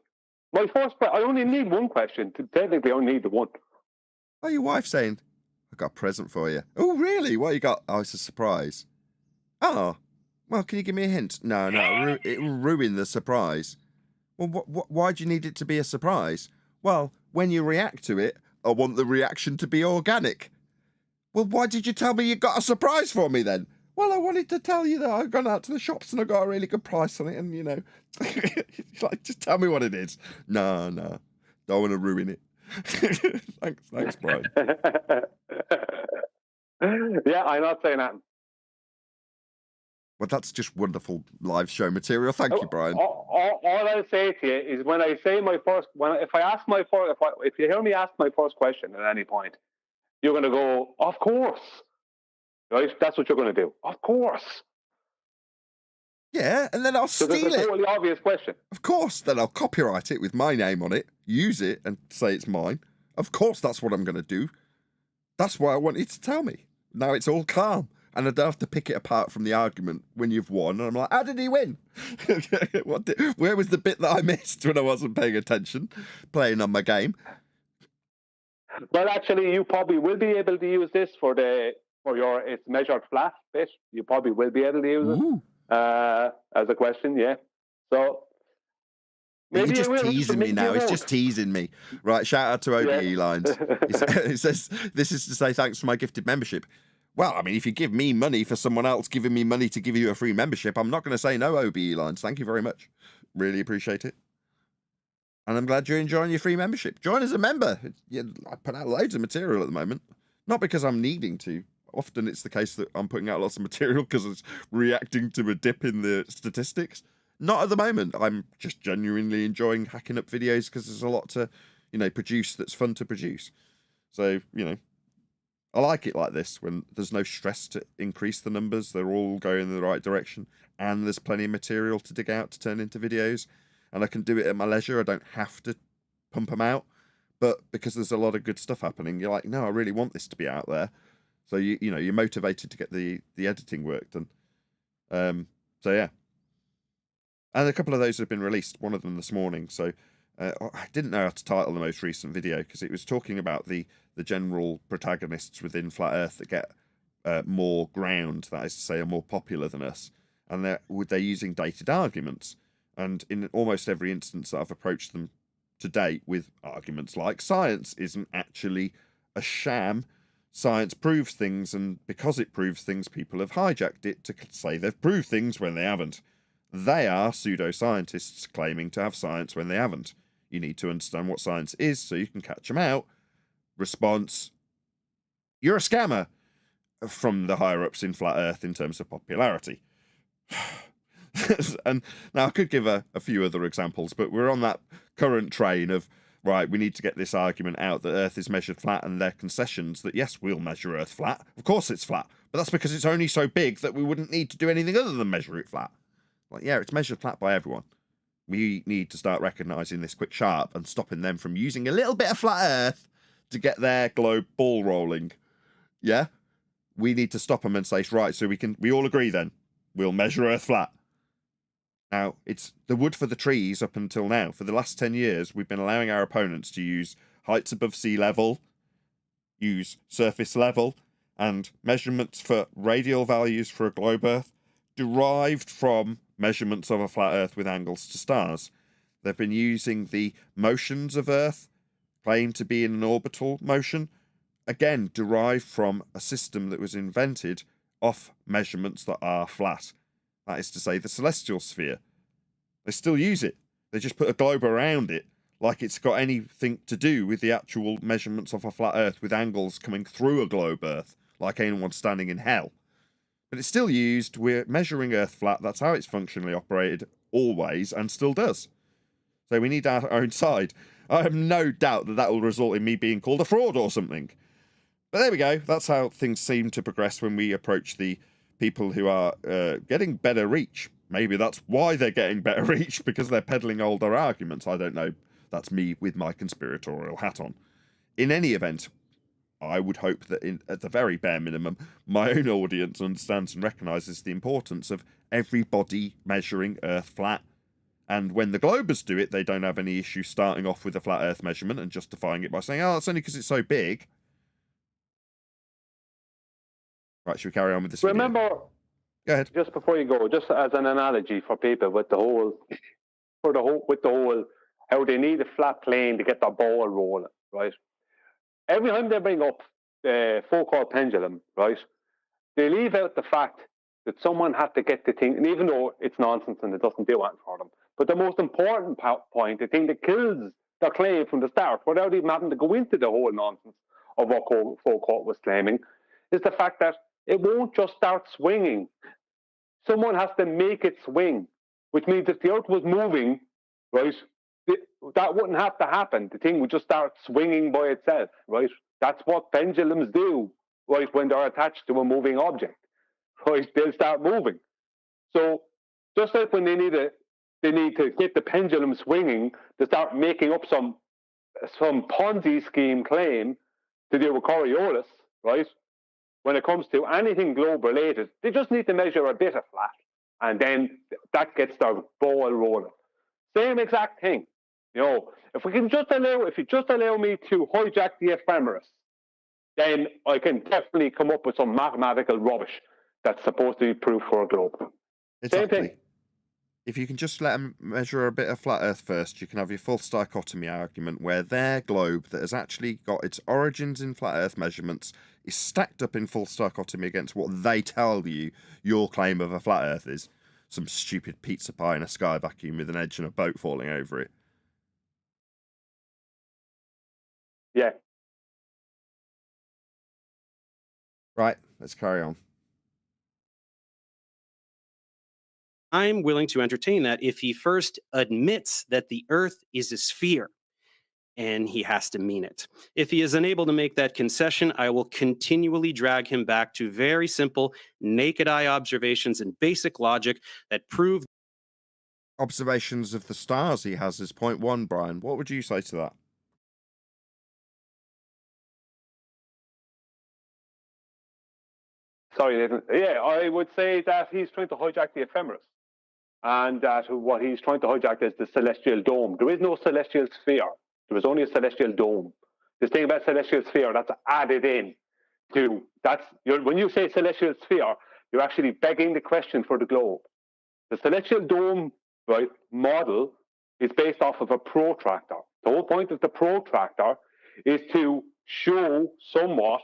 My first I only need one question. Technically, I only need the one. Oh, your wife saying, I got a present for you. Oh, really? What you got? Oh, it's a surprise. Oh, well, can you give me a hint? No, it will ruin the surprise. Well, why do you need it to be a surprise? Well, when you react to it, I want the reaction to be organic. Well, why did you tell me you got a surprise for me then? Well, I wanted to tell you that I've gone out to the shops and I got a really good price on it, and like, just tell me what it is. No, don't want to ruin it. Thanks, Brian. Yeah, I'm not saying that. Well, that's just wonderful live show material. Thank you, Brian. All I'll say to you is when I say if you hear me ask my first question at any point, you're going to go, of course. Right? That's what you're going to do. Of course. Yeah, and then I'll So steal that's a it. totally obvious question. Of course, then I'll copyright it with my name on it, use it, and say it's mine. Of course, that's what I'm going to do. That's why I want you to tell me. Now it's all calm, and I don't have to pick it apart from the argument when you've won. And I'm like, how did he win? Where was the bit that I missed when I wasn't paying attention, playing on my game? Well, actually, you probably will be able to use this for your it's measured flat bit. You probably will be able to use it as a question, yeah. So You're just teasing me now. He's just teasing me. Right, shout out to OBE Lines. It says, this is to say thanks for my gifted membership. Well, I mean, if you give me money for someone else giving me money to give you a free membership, I'm not going to say no, OBE Lines. Thank you very much. Really appreciate it. And I'm glad you're enjoying your free membership. Join as a member. I put out loads of material at the moment. Not because I'm needing to. Often it's the case that I'm putting out lots of material because it's reacting to a dip in the statistics. Not at the moment. I'm just genuinely enjoying hacking up videos because there's a lot to, produce that's fun to produce. So, I like it like this when there's no stress to increase the numbers. They're all going in the right direction. And there's plenty of material to dig out to turn into videos. And I can do it at my leisure. I don't have to pump them out. But because there's a lot of good stuff happening, you're like, no, I really want this to be out there. So, you're motivated to get the editing work done. So, yeah. And a couple of those have been released, one of them this morning. So I didn't know how to title the most recent video because it was talking about the general protagonists within Flat Earth that get more ground, that is to say, are more popular than us. And they're using dated arguments. And in almost every instance that I've approached them to date with arguments like science isn't actually a sham. Science proves things, and because it proves things, people have hijacked it to say they've proved things when they haven't. They are pseudoscientists claiming to have science when they haven't. You need to understand what science is so you can catch them out. Response: you're a scammer, from the higher-ups in Flat Earth in terms of popularity. And now I could give a few other examples, but we're on that current train of, right, we need to get this argument out that Earth is measured flat, and their concessions that, yes, we'll measure Earth flat. Of course it's flat, but that's because it's only so big that we wouldn't need to do anything other than measure it flat. Like, yeah, it's measured flat by everyone. We need to start recognising this quick sharp and stopping them from using a little bit of flat Earth to get their globe ball rolling. Yeah? We need to stop them and say, right, so we all agree then. We'll measure Earth flat. Now, it's the wood for the trees up until now. For the last 10 years, we've been allowing our opponents to use heights above sea level, use surface level, and measurements for radial values for a globe Earth derived from measurements of a flat Earth with angles to stars. They've been using the motions of Earth, claimed to be in an orbital motion, again, derived from a system that was invented off measurements that are flat. That is to say, the celestial sphere. They still use it. They just put a globe around it like it's got anything to do with the actual measurements of a flat Earth with angles coming through a globe Earth, like anyone standing in hell. But it's still used. We're measuring Earth flat. That's how it's functionally operated always and still does. So we need our own side. I have no doubt that will result in me being called a fraud or something. But there we go. That's how things seem to progress when we approach the people who are getting better reach. Maybe that's why they're getting better reach, because they're peddling older arguments. I don't know. That's me with my conspiratorial hat on. In any event, I would hope that at the very bare minimum, my own audience understands and recognises the importance of everybody measuring Earth flat. And when the globers do it, they don't have any issue starting off with a flat Earth measurement and justifying it by saying, oh, it's only because it's so big. Right, should we carry on with this video? Remember, go ahead. Just before you go, just as an analogy for people with the whole, how they need a flat plane to get their ball rolling, right? Every time they bring up the Foucault pendulum, right, they leave out the fact that someone had to get the thing, and even though it's nonsense and it doesn't do anything for them, but the most important point, the thing that kills their claim from the start, without even having to go into the whole nonsense of what Foucault was claiming, is the fact that it won't just start swinging. Someone has to make it swing, which means if the Earth was moving, right, that wouldn't have to happen. The thing would just start swinging by itself, right? That's what pendulums do, right, when they're attached to a moving object, right? They'll start moving. So Just like when they need to get the pendulum swinging to start making up some Ponzi scheme claim to do with Coriolis, right? When it comes to anything globe related, they just need to measure a bit of flat, and then that gets the ball rolling. Same exact thing. You know, if you just allow me to hijack the ephemeris, then I can definitely come up with some mathematical rubbish that's supposed to be proof for a globe. Exactly. Same thing. If you can just let them measure a bit of flat Earth first, you can have your false dichotomy argument where their globe that has actually got its origins in flat Earth measurements is stacked up in false dichotomy against what they tell you your claim of a flat Earth is. Some stupid pizza pie in a sky vacuum with an edge and a boat falling over it. Yeah. Right, let's carry on. I'm willing to entertain that if he first admits that the Earth is a sphere, and he has to mean it. If he is unable to make that concession, I will continually drag him back to very simple, naked eye observations and basic logic that prove. Observations of the stars he has is point one, Brian. What would you say to that? Sorry, Nathan. Yeah, I would say that he's trying to hijack the ephemeris. And that what he's trying to hijack is the celestial dome. There is no celestial sphere. There is only a celestial dome. This thing about celestial sphere, that's added in to, when you say celestial sphere, you're actually begging the question for the globe. The celestial dome, right, model is based off of a protractor. The whole point of the protractor is to show somewhat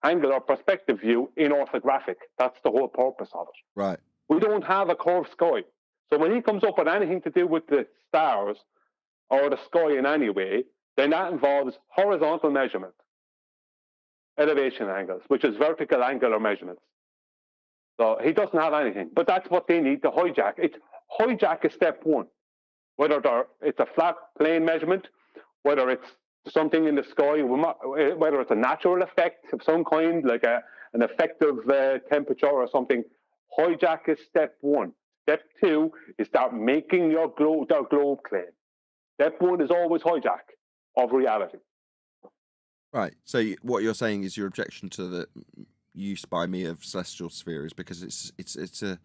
angular perspective view in orthographic. That's the whole purpose of it. Right. We don't have a curved sky. So when he comes up with anything to do with the stars or the sky in any way, then that involves horizontal measurement, elevation angles, which is vertical angular measurements. So he doesn't have anything, but that's what they need to hijack. Hijack is step one. Whether it's a flat plane measurement, whether it's something in the sky, whether it's a natural effect of some kind, like an effective temperature or something, hijack is step one. Step two is start making your globe claim. Step one is always hijack of reality. Right. So what you're saying is your objection to the use by me of celestial sphere is because it's an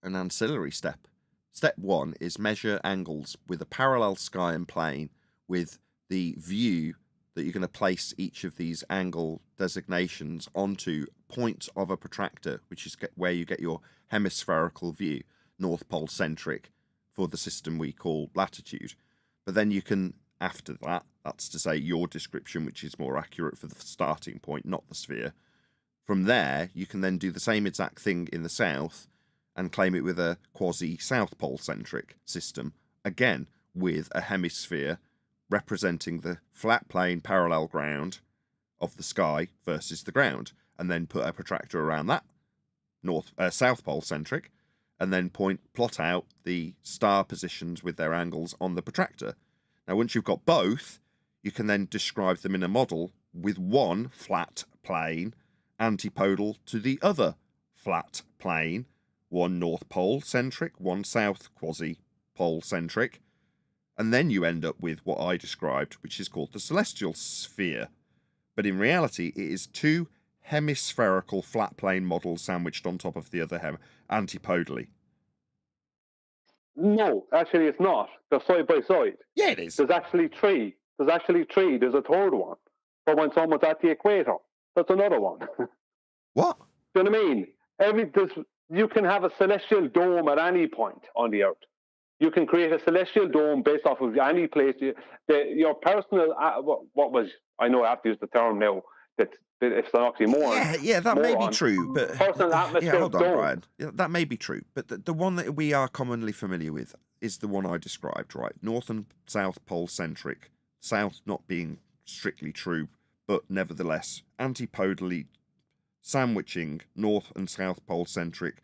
ancillary step. Step one is measure angles with a parallel sky and plane with the view that you're going to place each of these angle designations onto points of a protractor, which is where you get your hemispherical view, North Pole centric, for the system we call latitude. But then you can, after that, that's to say your description, which is more accurate for the starting point, not the sphere. From there, you can then do the same exact thing in the south and claim it with a quasi-South Pole centric system, again, with a hemisphere representing the flat plane parallel ground of the sky versus the ground, and then put a protractor around that, South Pole centric, and then plot out the star positions with their angles on the protractor. Now, once you've got both, you can then describe them in a model with one flat plane antipodal to the other flat plane, one North Pole centric, one South quasi-pole centric, and then you end up with what I described, which is called the celestial sphere. But in reality, it is two hemispherical flat plane models sandwiched on top of the other antipodally. No, actually it's not. They're side by side. Yeah, it is. There's actually three. There's a third one for when someone's at the equator. That's another one. What? Do you know what I mean? You can have a celestial dome at any point on the Earth. You can create a celestial dome based off of any place. Your personal, I know I have to use the term now, that it's an oxymoron. Yeah, that may be true. But personal atmosphere hold on, dome. Brian. Yeah, that may be true. But the one that we are commonly familiar with is the one I described, right? North and South Pole centric. South not being strictly true, but nevertheless antipodally sandwiching North and South Pole centric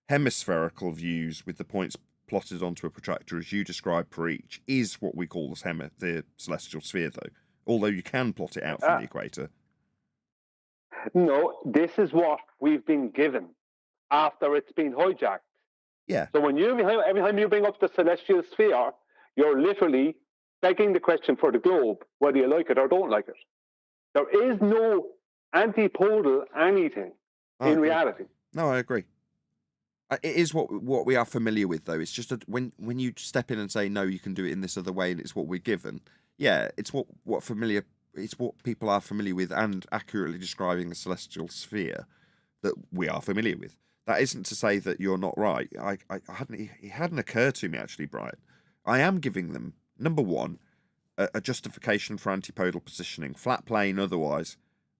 hemispherical views with the points plotted onto a protractor as you described per each is what we call the celestial sphere, though. Although you can plot it out from the equator. No, this is what we've been given. after it's been hijacked. Yeah. So when every time you bring up the celestial sphere, you're literally begging the question for the globe, whether you like it or don't like it. There is no antipodal anything in reality. No, I agree. It is what we are familiar with, though. It's just when you step in and say no, you can do it in this other way, and it's what we're given. Yeah, it's what people are familiar with, and accurately describing the celestial sphere that we are familiar with. That isn't to say that you're not right. It hadn't occurred to me actually, Brian. I am giving them, number one, a justification for antipodal positioning, flat plane. Otherwise,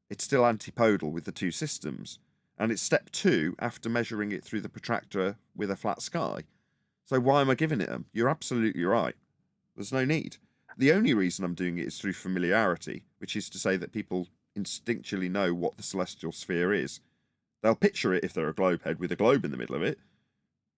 it's still antipodal with the two systems. And it's step 2 after measuring it through the protractor with a flat sky. So why am I giving it them? You're absolutely right. There's no need. The only reason I'm doing it is through familiarity, which is to say that people instinctually know what the celestial sphere is. They'll picture it if they're a globe head with a globe in the middle of it,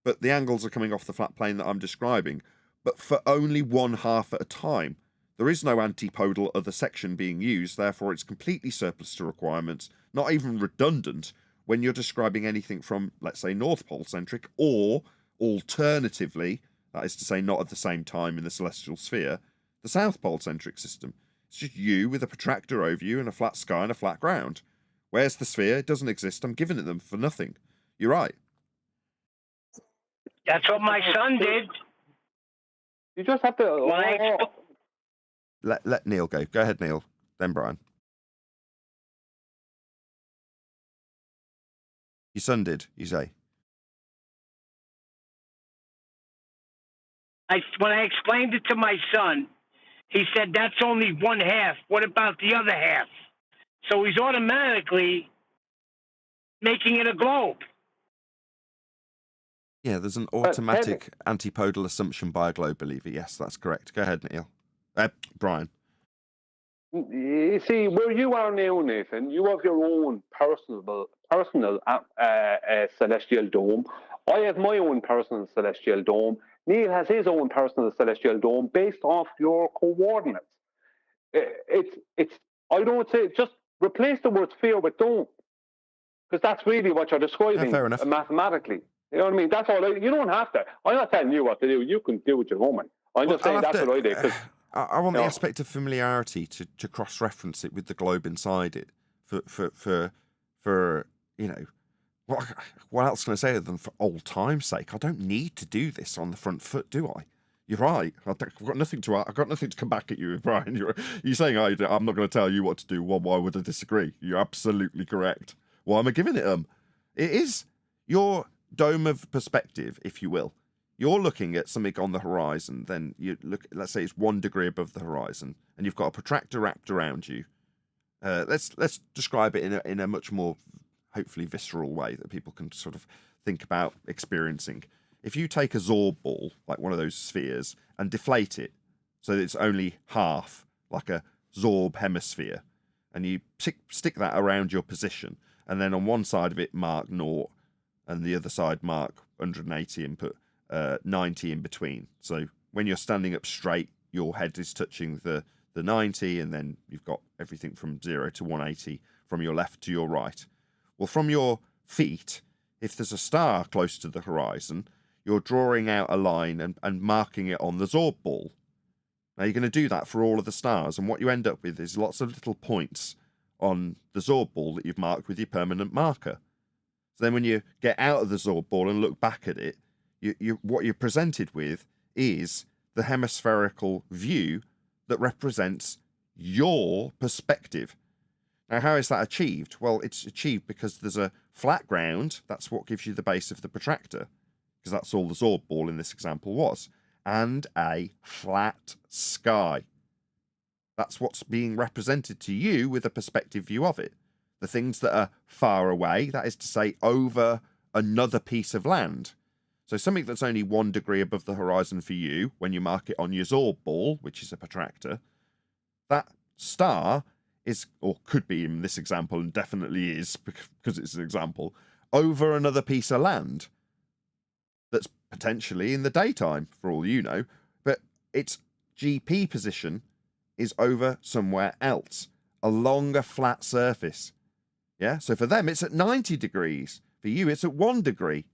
but the angles are coming off the flat plane that I'm describing, but for only one half at a time. There is no antipodal other section being used, therefore it's completely surplus to requirements, not even redundant, when you're describing anything from, let's say, North Pole centric, or alternatively, that is to say not at the same time in the celestial sphere, the South Pole centric system. It's just you with a protractor over you and a flat sky and a flat ground. Where's the sphere? It doesn't exist. I'm giving it them for nothing. You're right. That's what my son did. You just have to... Let Neil go. Go ahead, Neil. Then Brian. Your son did, you say? When I explained it to my son, he said, that's only one half. What about the other half? So he's automatically making it a globe. Yeah, there's an automatic antipodal assumption by a globe believer. Yes, that's correct. Go ahead, Neil. Brian. You see, where you are now, Nathan, you have your own personal celestial dome. I have my own personal celestial dome. Neil has his own personal celestial dome based off your coordinates. I don't say, just replace the word sphere with dome, because that's really what you're describing mathematically. You know what I mean? That's all. You don't have to. I'm not telling you what to do. You can do it your own. I'm just saying that's what I did. I want the aspect of familiarity to cross-reference it with the globe inside it for you know, what else can I say other than for old time's sake? I don't need to do this on the front foot, do I? You're right. I've got nothing to come back at you, Brian. You're saying I'm not going to tell you what to do. Well, why would I disagree? You're absolutely correct. Why am I giving it It is your dome of perspective, if you will. You're looking at something on the horizon, then you look, let's say it's 1 degree above the horizon, and you've got a protractor wrapped around you. Let's describe it in a much more, hopefully, visceral way that people can sort of think about experiencing. If you take a Zorb ball, like one of those spheres, and deflate it so that it's only half, like a Zorb hemisphere, and you stick that around your position, and then on one side of it mark 0, and the other side mark 180 and put 90 in between. So when you're standing up straight, your head is touching the 90, and then you've got everything from 0 to 180 from your left to your right. Well, from your feet, if there's a star close to the horizon, you're drawing out a line and marking it on the Zorb ball. Now you're going to do that for all of the stars, and what you end up with is lots of little points on the Zorb ball that you've marked with your permanent marker. So then when you get out of the Zorb ball and look back at it, what you're presented with is the hemispherical view that represents your perspective. Now, how is that achieved? Well, it's achieved because there's a flat ground. That's what gives you the base of the protractor, because that's all the Zorb ball in this example was, and a flat sky. That's what's being represented to you with a perspective view of it. The things that are far away, that is to say, over another piece of land. So something that's only 1 degree above the horizon for you, when you mark it on your Zorb ball, which is a protractor, that star is, or could be in this example, and definitely is, because it's an example, over another piece of land that's potentially in the daytime, for all you know, but its GP position is over somewhere else, along a flat surface. Yeah, so for them, it's at 90 degrees. For you, it's at 1 degree.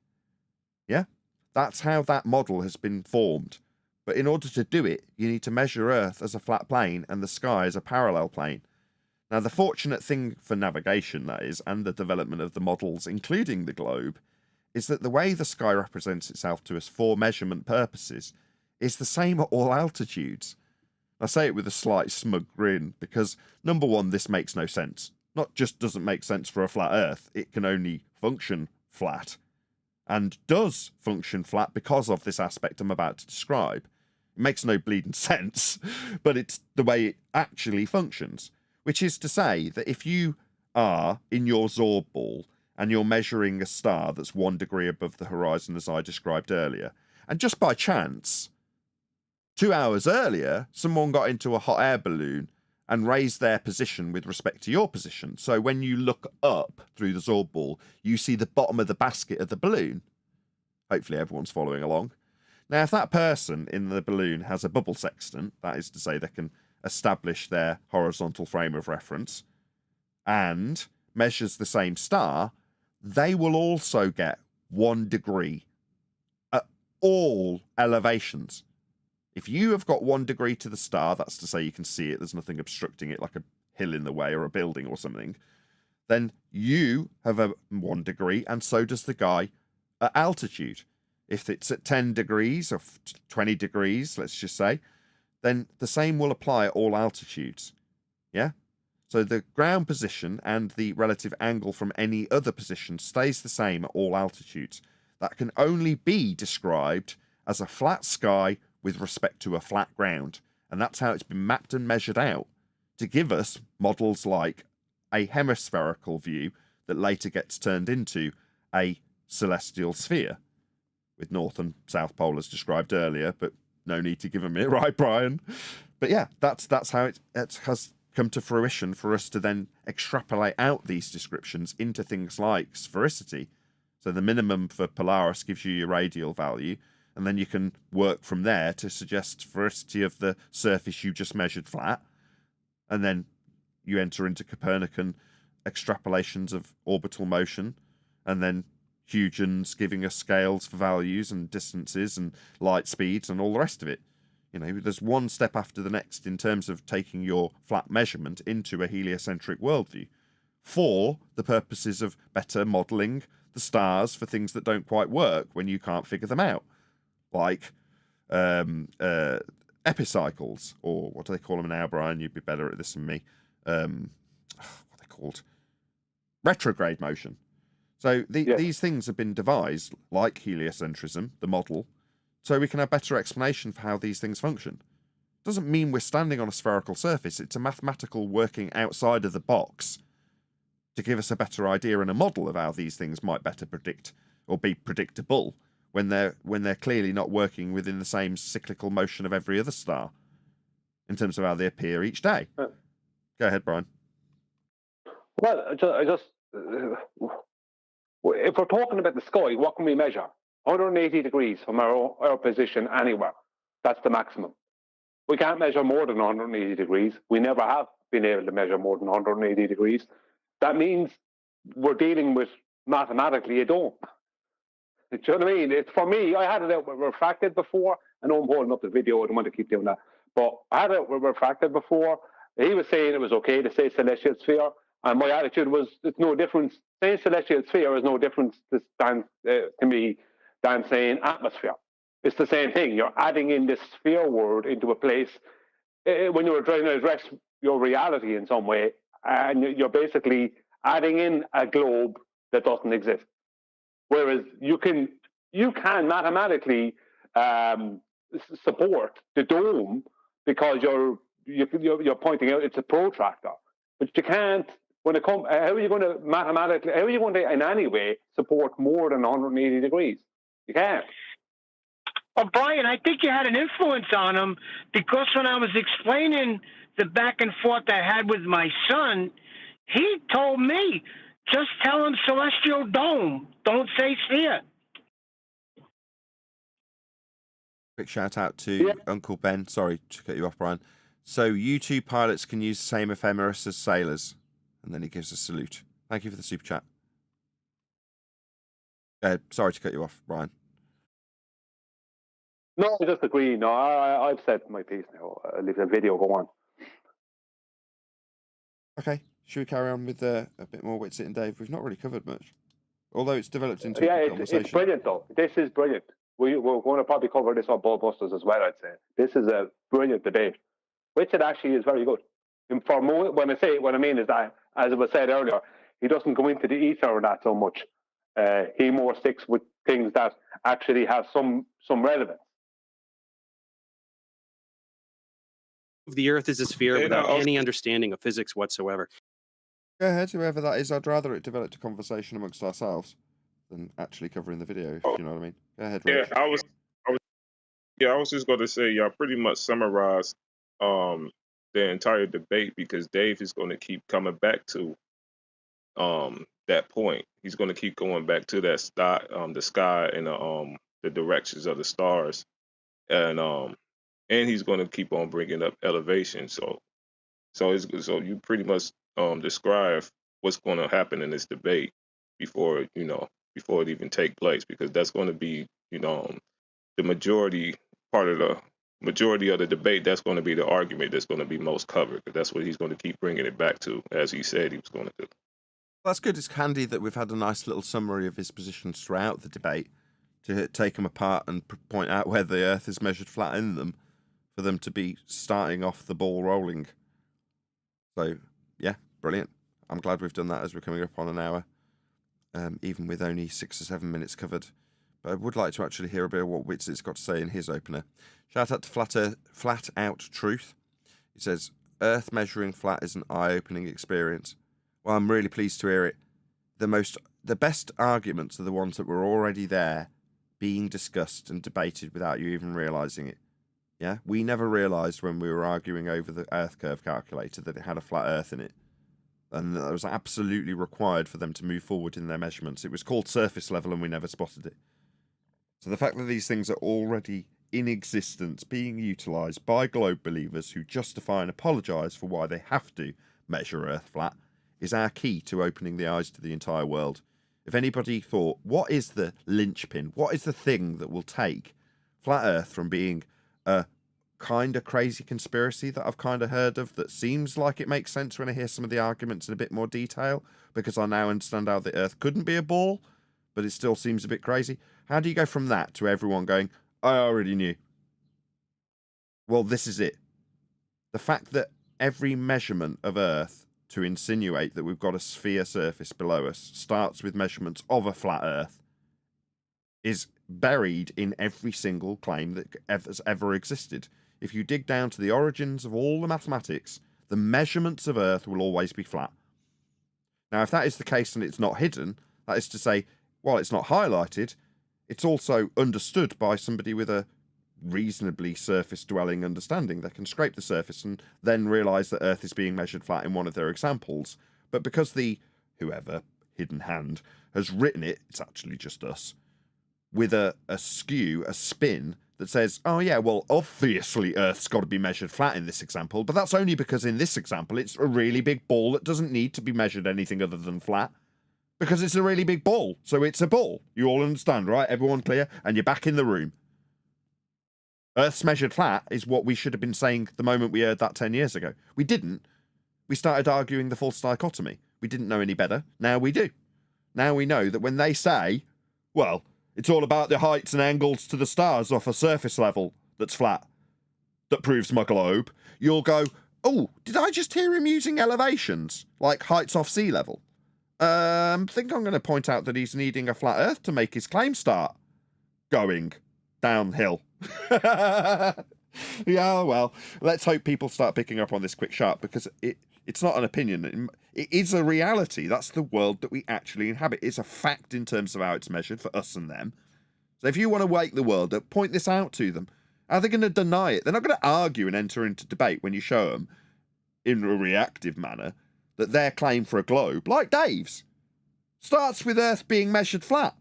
Yeah? That's how that model has been formed. But in order to do it, you need to measure Earth as a flat plane and the sky as a parallel plane. Now, the fortunate thing for navigation, that is, and the development of the models, including the globe, is that the way the sky represents itself to us for measurement purposes is the same at all altitudes. I say it with a slight smug grin because, number one, this makes no sense. Not just doesn't make sense for a flat Earth, it can only function flat. And does function flat because of this aspect I'm about to describe. It makes no bleeding sense, but it's the way it actually functions. Which is to say that if you are in your Zorb ball and you're measuring a star that's 1 degree above the horizon as I described earlier, and just by chance, 2 hours earlier, someone got into a hot air balloon and raised their position with respect to your position. So when you look up through the Zorb ball, you see the bottom of the basket of the balloon. Hopefully everyone's following along. Now, if that person in the balloon has a bubble sextant, that is to say they can establish their horizontal frame of reference, and measures the same star, they will also get 1 degree at all elevations. If you have got 1 degree to the star, that's to say you can see it, there's nothing obstructing it like a hill in the way or a building or something, then you have a 1 degree, and so does the guy at altitude. If it's at 10 degrees or 20 degrees, let's just say, then the same will apply at all altitudes. Yeah? So the ground position and the relative angle from any other position stays the same at all altitudes. That can only be described as a flat sky with respect to a flat ground. And that's how it's been mapped and measured out to give us models like a hemispherical view that later gets turned into a celestial sphere, with North and South Pole as described earlier, but no need to give them it, right, Brian? But yeah, that's how it has come to fruition for us to then extrapolate out these descriptions into things like sphericity. So the minimum for Polaris gives you your radial value, and then you can work from there to suggest sphericity of the surface you just measured flat, and then you enter into Copernican extrapolations of orbital motion, and then Huygens giving us scales for values and distances and light speeds and all the rest of it. You know, there's one step after the next in terms of taking your flat measurement into a heliocentric worldview for the purposes of better modelling the stars for things that don't quite work when you can't figure them out, like epicycles, or what do they call them now, Brian? You'd be better at this than me. What are they called? Retrograde motion. So these things have been devised, like heliocentrism, the model, so we can have better explanation for how these things function. Doesn't mean we're standing on a spherical surface. It's a mathematical working outside of the box to give us a better idea and a model of how these things might better predict or be predictable when they're clearly not working within the same cyclical motion of every other star in terms of how they appear each day. Go ahead, Brian. Well, I just if we're talking about the sky, what can we measure? 180 degrees from our position anywhere. That's the maximum. We can't measure more than 180 degrees. We never have been able to measure more than 180 degrees. That means we're dealing with mathematically a dome. Do you know what I mean? It's, for me, I had it out with refracted before. I know I'm holding up the video. I don't want to keep doing that. But I had it with refracted before. He was saying it was okay to say celestial sphere. And my attitude was, it's no difference. Saying celestial sphere is no difference to me than saying atmosphere. It's the same thing. You're adding in this sphere word into a place when you're trying to address your reality in some way, and you're basically adding in a globe that doesn't exist. Whereas you can mathematically support the dome because you're pointing out it's a protractor, but you can't. When it comes, how are you going to mathematically? How are you going to, in any way, support more than 180 degrees? You can't. Well, Brian, I think you had an influence on him because when I was explaining the back and forth I had with my son, he told me, just tell him celestial dome. Don't say sphere. Quick shout out to Uncle Ben. Sorry to cut you off, Brian. So U-2 pilots can use the same ephemeris as sailors. And then he gives a salute. Thank you for the super chat. Sorry to cut you off, Brian. No, I just agree. No, I've said my piece now. I'll leave the video go on. Okay, should we carry on with a bit more Witsit and Dave? We've not really covered much, although it's developed into a conversation. It's brilliant though. This is brilliant. We're going to probably cover this on Ballbusters as well, I'd say. This is a brilliant debate. Witsit actually is very good. And for what I mean is that, as it was said earlier, he doesn't go into the ether or that so much. He more sticks with things that actually have some relevance. The Earth is a sphere without any understanding of physics whatsoever. Go ahead, whoever that is. I'd rather it developed a conversation amongst ourselves than actually covering the video, if you know what I mean. Go ahead, Rich. Yeah, I was just going to say, y'all pretty much summarized the entire debate, because Dave is going to keep coming back to that point. He's going to keep going back to that the sky and the directions of the stars, and he's going to keep on bringing up elevation. So you pretty much describe what's going to happen in this debate before it even take place, because that's going to be the majority of the debate. That's going to be the argument that's going to be most covered, because that's what he's going to keep bringing it back to, as he said he was going to do. That's good. It's handy that we've had a nice little summary of his positions throughout the debate to take them apart and point out where the Earth is measured flat in them, for them to be starting off the ball rolling. So, yeah, brilliant. I'm glad we've done that as we're coming up on an hour, even with only 6 or 7 minutes covered. But I would like to actually hear a bit of what Witsit's got to say in his opener. Shout out to Flat Out Truth. He says, Earth measuring flat is an eye-opening experience. Well, I'm really pleased to hear it. The best arguments are the ones that were already there, being discussed and debated without you even realising it. Yeah, we never realised when we were arguing over the Earth curve calculator that it had a flat Earth in it. And that was absolutely required for them to move forward in their measurements. It was called surface level and we never spotted it. So the fact that these things are already in existence, being utilised by globe believers who justify and apologise for why they have to measure Earth flat, is our key to opening the eyes to the entire world. If anybody thought, what is the linchpin? What is the thing that will take flat Earth from being a kind of crazy conspiracy that I've kind of heard of that seems like it makes sense when I hear some of the arguments in a bit more detail, because I now understand how the Earth couldn't be a ball, but it still seems a bit crazy. How do you go from that to everyone going, I already knew? Well, this is it. The fact that every measurement of Earth to insinuate that we've got a sphere surface below us starts with measurements of a flat Earth is buried in every single claim that has ever existed. If you dig down to the origins of all the mathematics, the measurements of Earth will always be flat. Now, if that is the case and it's not hidden, that is to say, while it's not highlighted, it's also understood by somebody with a reasonably surface-dwelling understanding. They can scrape the surface and then realise that Earth is being measured flat in one of their examples. But because whoever, hidden hand, has written it, it's actually just us, with a skew, a spin, that says, oh yeah, well, obviously Earth's got to be measured flat in this example, but that's only because in this example it's a really big ball that doesn't need to be measured anything other than flat, because it's a really big ball, so it's a ball. You all understand, right? Everyone clear? And you're back in the room. Earth's measured flat is what we should have been saying the moment we heard that 10 years ago. We didn't. We started arguing the false dichotomy. We didn't know any better. Now we do. Now we know that when they say, well, it's all about the heights and angles to the stars off a surface level that's flat, that proves my globe, you'll go, oh, did I just hear him using elevations, like heights off sea level? Think I'm going to point out that he's needing a flat Earth to make his claim start going downhill. Yeah, well, let's hope people start picking up on this quick sharp, because it's not an opinion. It is a reality. That's the world that we actually inhabit. It's a fact in terms of how it's measured for us and them. So if you want to wake the world up, point this out to them. Are they going to deny it? They're not going to argue and enter into debate when you show them, in a reactive manner, that their claim for a globe, like Dave's, starts with Earth being measured flat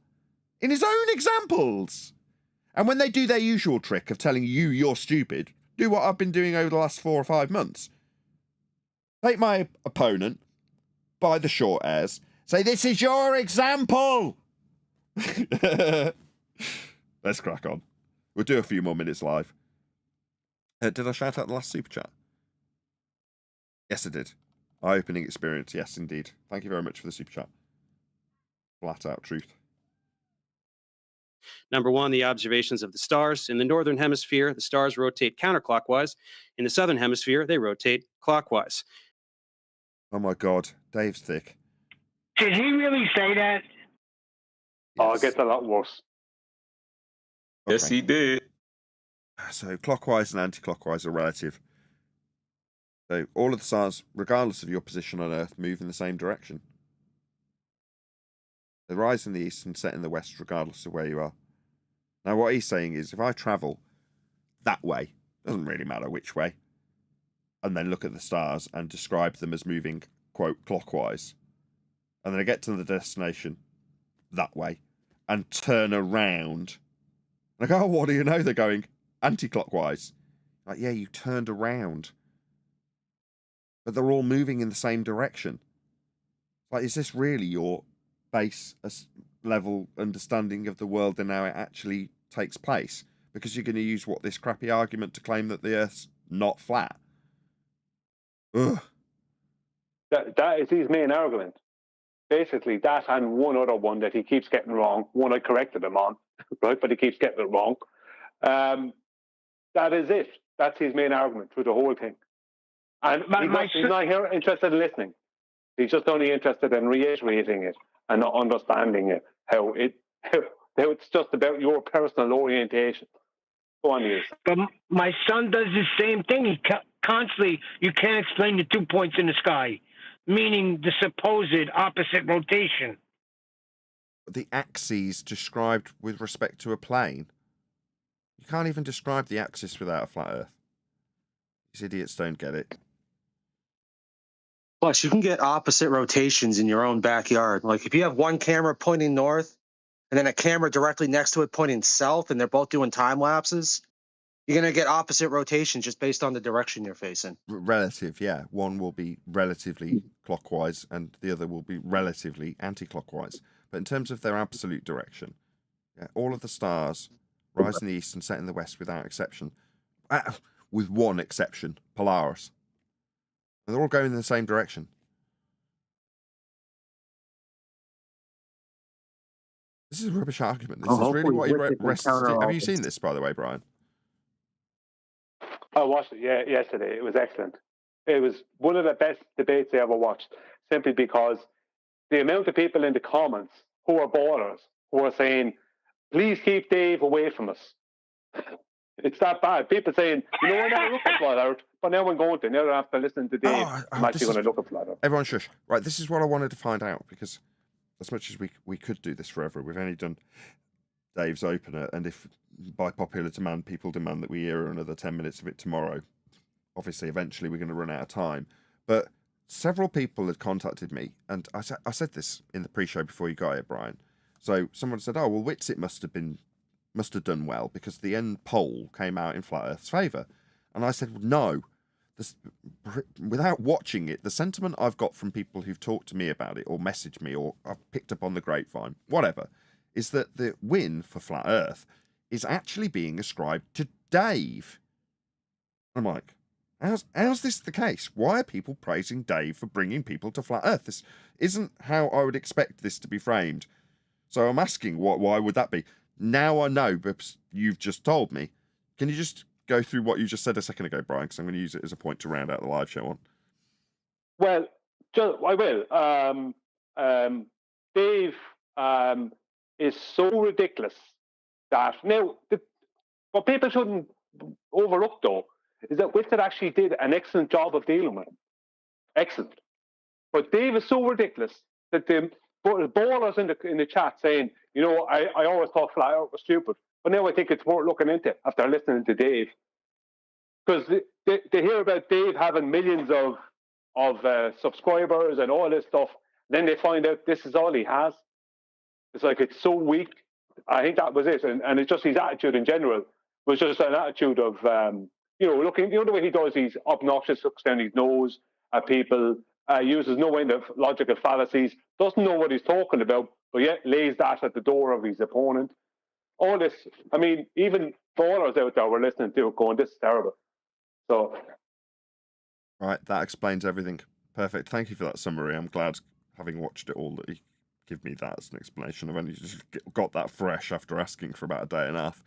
in his own examples. And when they do their usual trick of telling you you're stupid, do what I've been doing over the last 4 or 5 months. Take my opponent by the short hairs, say, this is your example. Let's crack on. We'll do a few more minutes live. Did I shout out the last super chat? Yes, I did. Eye-opening experience. Yes, indeed. Thank you very much for the super chat. Flat out truth. Number one, the observations of the stars. In the northern hemisphere, the stars rotate counterclockwise. In the southern hemisphere, they rotate clockwise. Oh my God, Dave's thick. Did he really say that? Oh, it gets a lot worse. Yes, he did. So clockwise and anti-clockwise are relative. So all of the stars, regardless of your position on Earth, move in the same direction. They rise in the east and set in the west, regardless of where you are. Now, what he's saying is, if I travel that way, doesn't really matter which way, and then look at the stars and describe them as moving, quote, clockwise, and then I get to the destination that way and turn around, and I go, oh, what do you know? They're going anti-clockwise. Like, yeah, you turned around. But they're all moving in the same direction. Like, is this really your base level understanding of the world and how it actually takes place? Because you're going to use this crappy argument to claim that the Earth's not flat. Ugh. That is his main argument. Basically, that and one other one that he keeps getting wrong. One I corrected him on, right? But he keeps getting it wrong. That is it. That's his main argument through the whole thing. And he's not here interested in listening. He's just only interested in reiterating it and not understanding it. How it's just about your personal orientation. Go on, Neil. But my son does the same thing. He constantly, you can't explain the 2 points in the sky, meaning the supposed opposite rotation. The axes described with respect to a plane. You can't even describe the axis without a flat Earth. These idiots don't get it. Plus, you can get opposite rotations in your own backyard. Like if you have one camera pointing north and then a camera directly next to it pointing south and they're both doing time lapses, you're going to get opposite rotations just based on the direction you're facing. Relative, yeah. One will be relatively clockwise and the other will be relatively anti-clockwise. But in terms of their absolute direction, yeah, all of the stars rise in the east and set in the west without exception. With one exception, Polaris. And they're all going in the same direction. This is a rubbish argument. This is really what he rests. Have you seen this, by the way, Brian? I watched it yesterday. It was excellent. It was one of the best debates I ever watched, simply because the amount of people in the comments who are ballers, who are saying, please keep Dave away from us. It's that bad. People saying, you know, I never look at flat Earth, but now I'm going to. Now after listening to Dave, I'm actually going to look at flat Earth. Everyone shush. Right, this is what I wanted to find out, because as much as we could do this forever, we've only done Dave's opener, and if by popular demand people demand that we hear another 10 minutes of it tomorrow, obviously eventually we're going to run out of time. But several people had contacted me, and I said this in the pre-show before you got here, Brian. So someone said, oh, well, Witsit must have done well because the end poll came out in Flat Earth's favour. And I said, no. Without watching it, the sentiment I've got from people who've talked to me about it or messaged me or I've picked up on the grapevine, whatever, is that the win for Flat Earth is actually being ascribed to Dave. I'm like, how's this the case? Why are people praising Dave for bringing people to Flat Earth? This isn't how I would expect this to be framed. So I'm asking, why would that be? Now I know, because you've just told me. Can you just go through what you just said a second ago, Brian? Because I'm going to use it as a point to round out the live show on. Well, I will. Dave is so ridiculous that now what people shouldn't overlook, though, is that Witsit actually did an excellent job of dealing with him. Excellent. But Dave is so ridiculous that the ballers in the chat saying, you know, I always thought Flat Earth was stupid, but now I think it's worth looking into after listening to Dave. Because they hear about Dave having millions of subscribers and all this stuff, then they find out this is all he has. It's like, it's so weak. I think that was it. And it's just his attitude in general was just an attitude of, looking, the way he does, he's obnoxious, looks down his nose at people, uses no end of logical fallacies, doesn't know what he's talking about, but yet lays that at the door of his opponent. All this, I mean, even ballers out there were listening to it going, this is terrible. So, right, that explains everything. Perfect. Thank you for that summary. I'm glad, having watched it all, that you give me that as an explanation. I've only just got that fresh after asking for about a day and a half.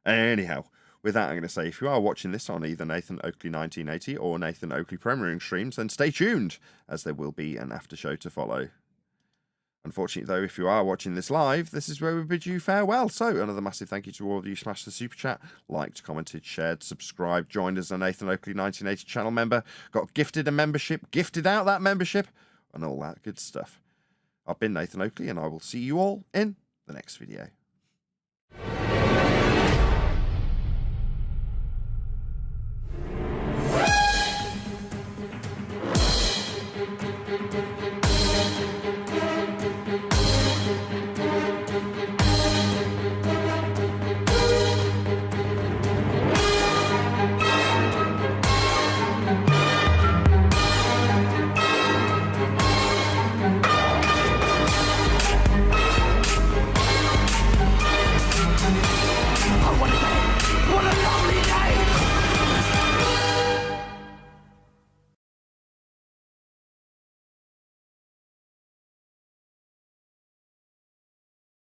Anyhow, with that, I'm going to say, if you are watching this on either Nathan Oakley 1980 or Nathan Oakley Premiering streams, then stay tuned, as there will be an after show to follow. Unfortunately, though, if you are watching this live, this is where we bid you farewell. So, another massive thank you to all of you smashed the super chat, liked, commented, shared, subscribed, joined as a Nathan Oakley 1980 channel member, got gifted a membership, gifted out that membership, and all that good stuff. I've been Nathan Oakley, and I will see you all in the next video.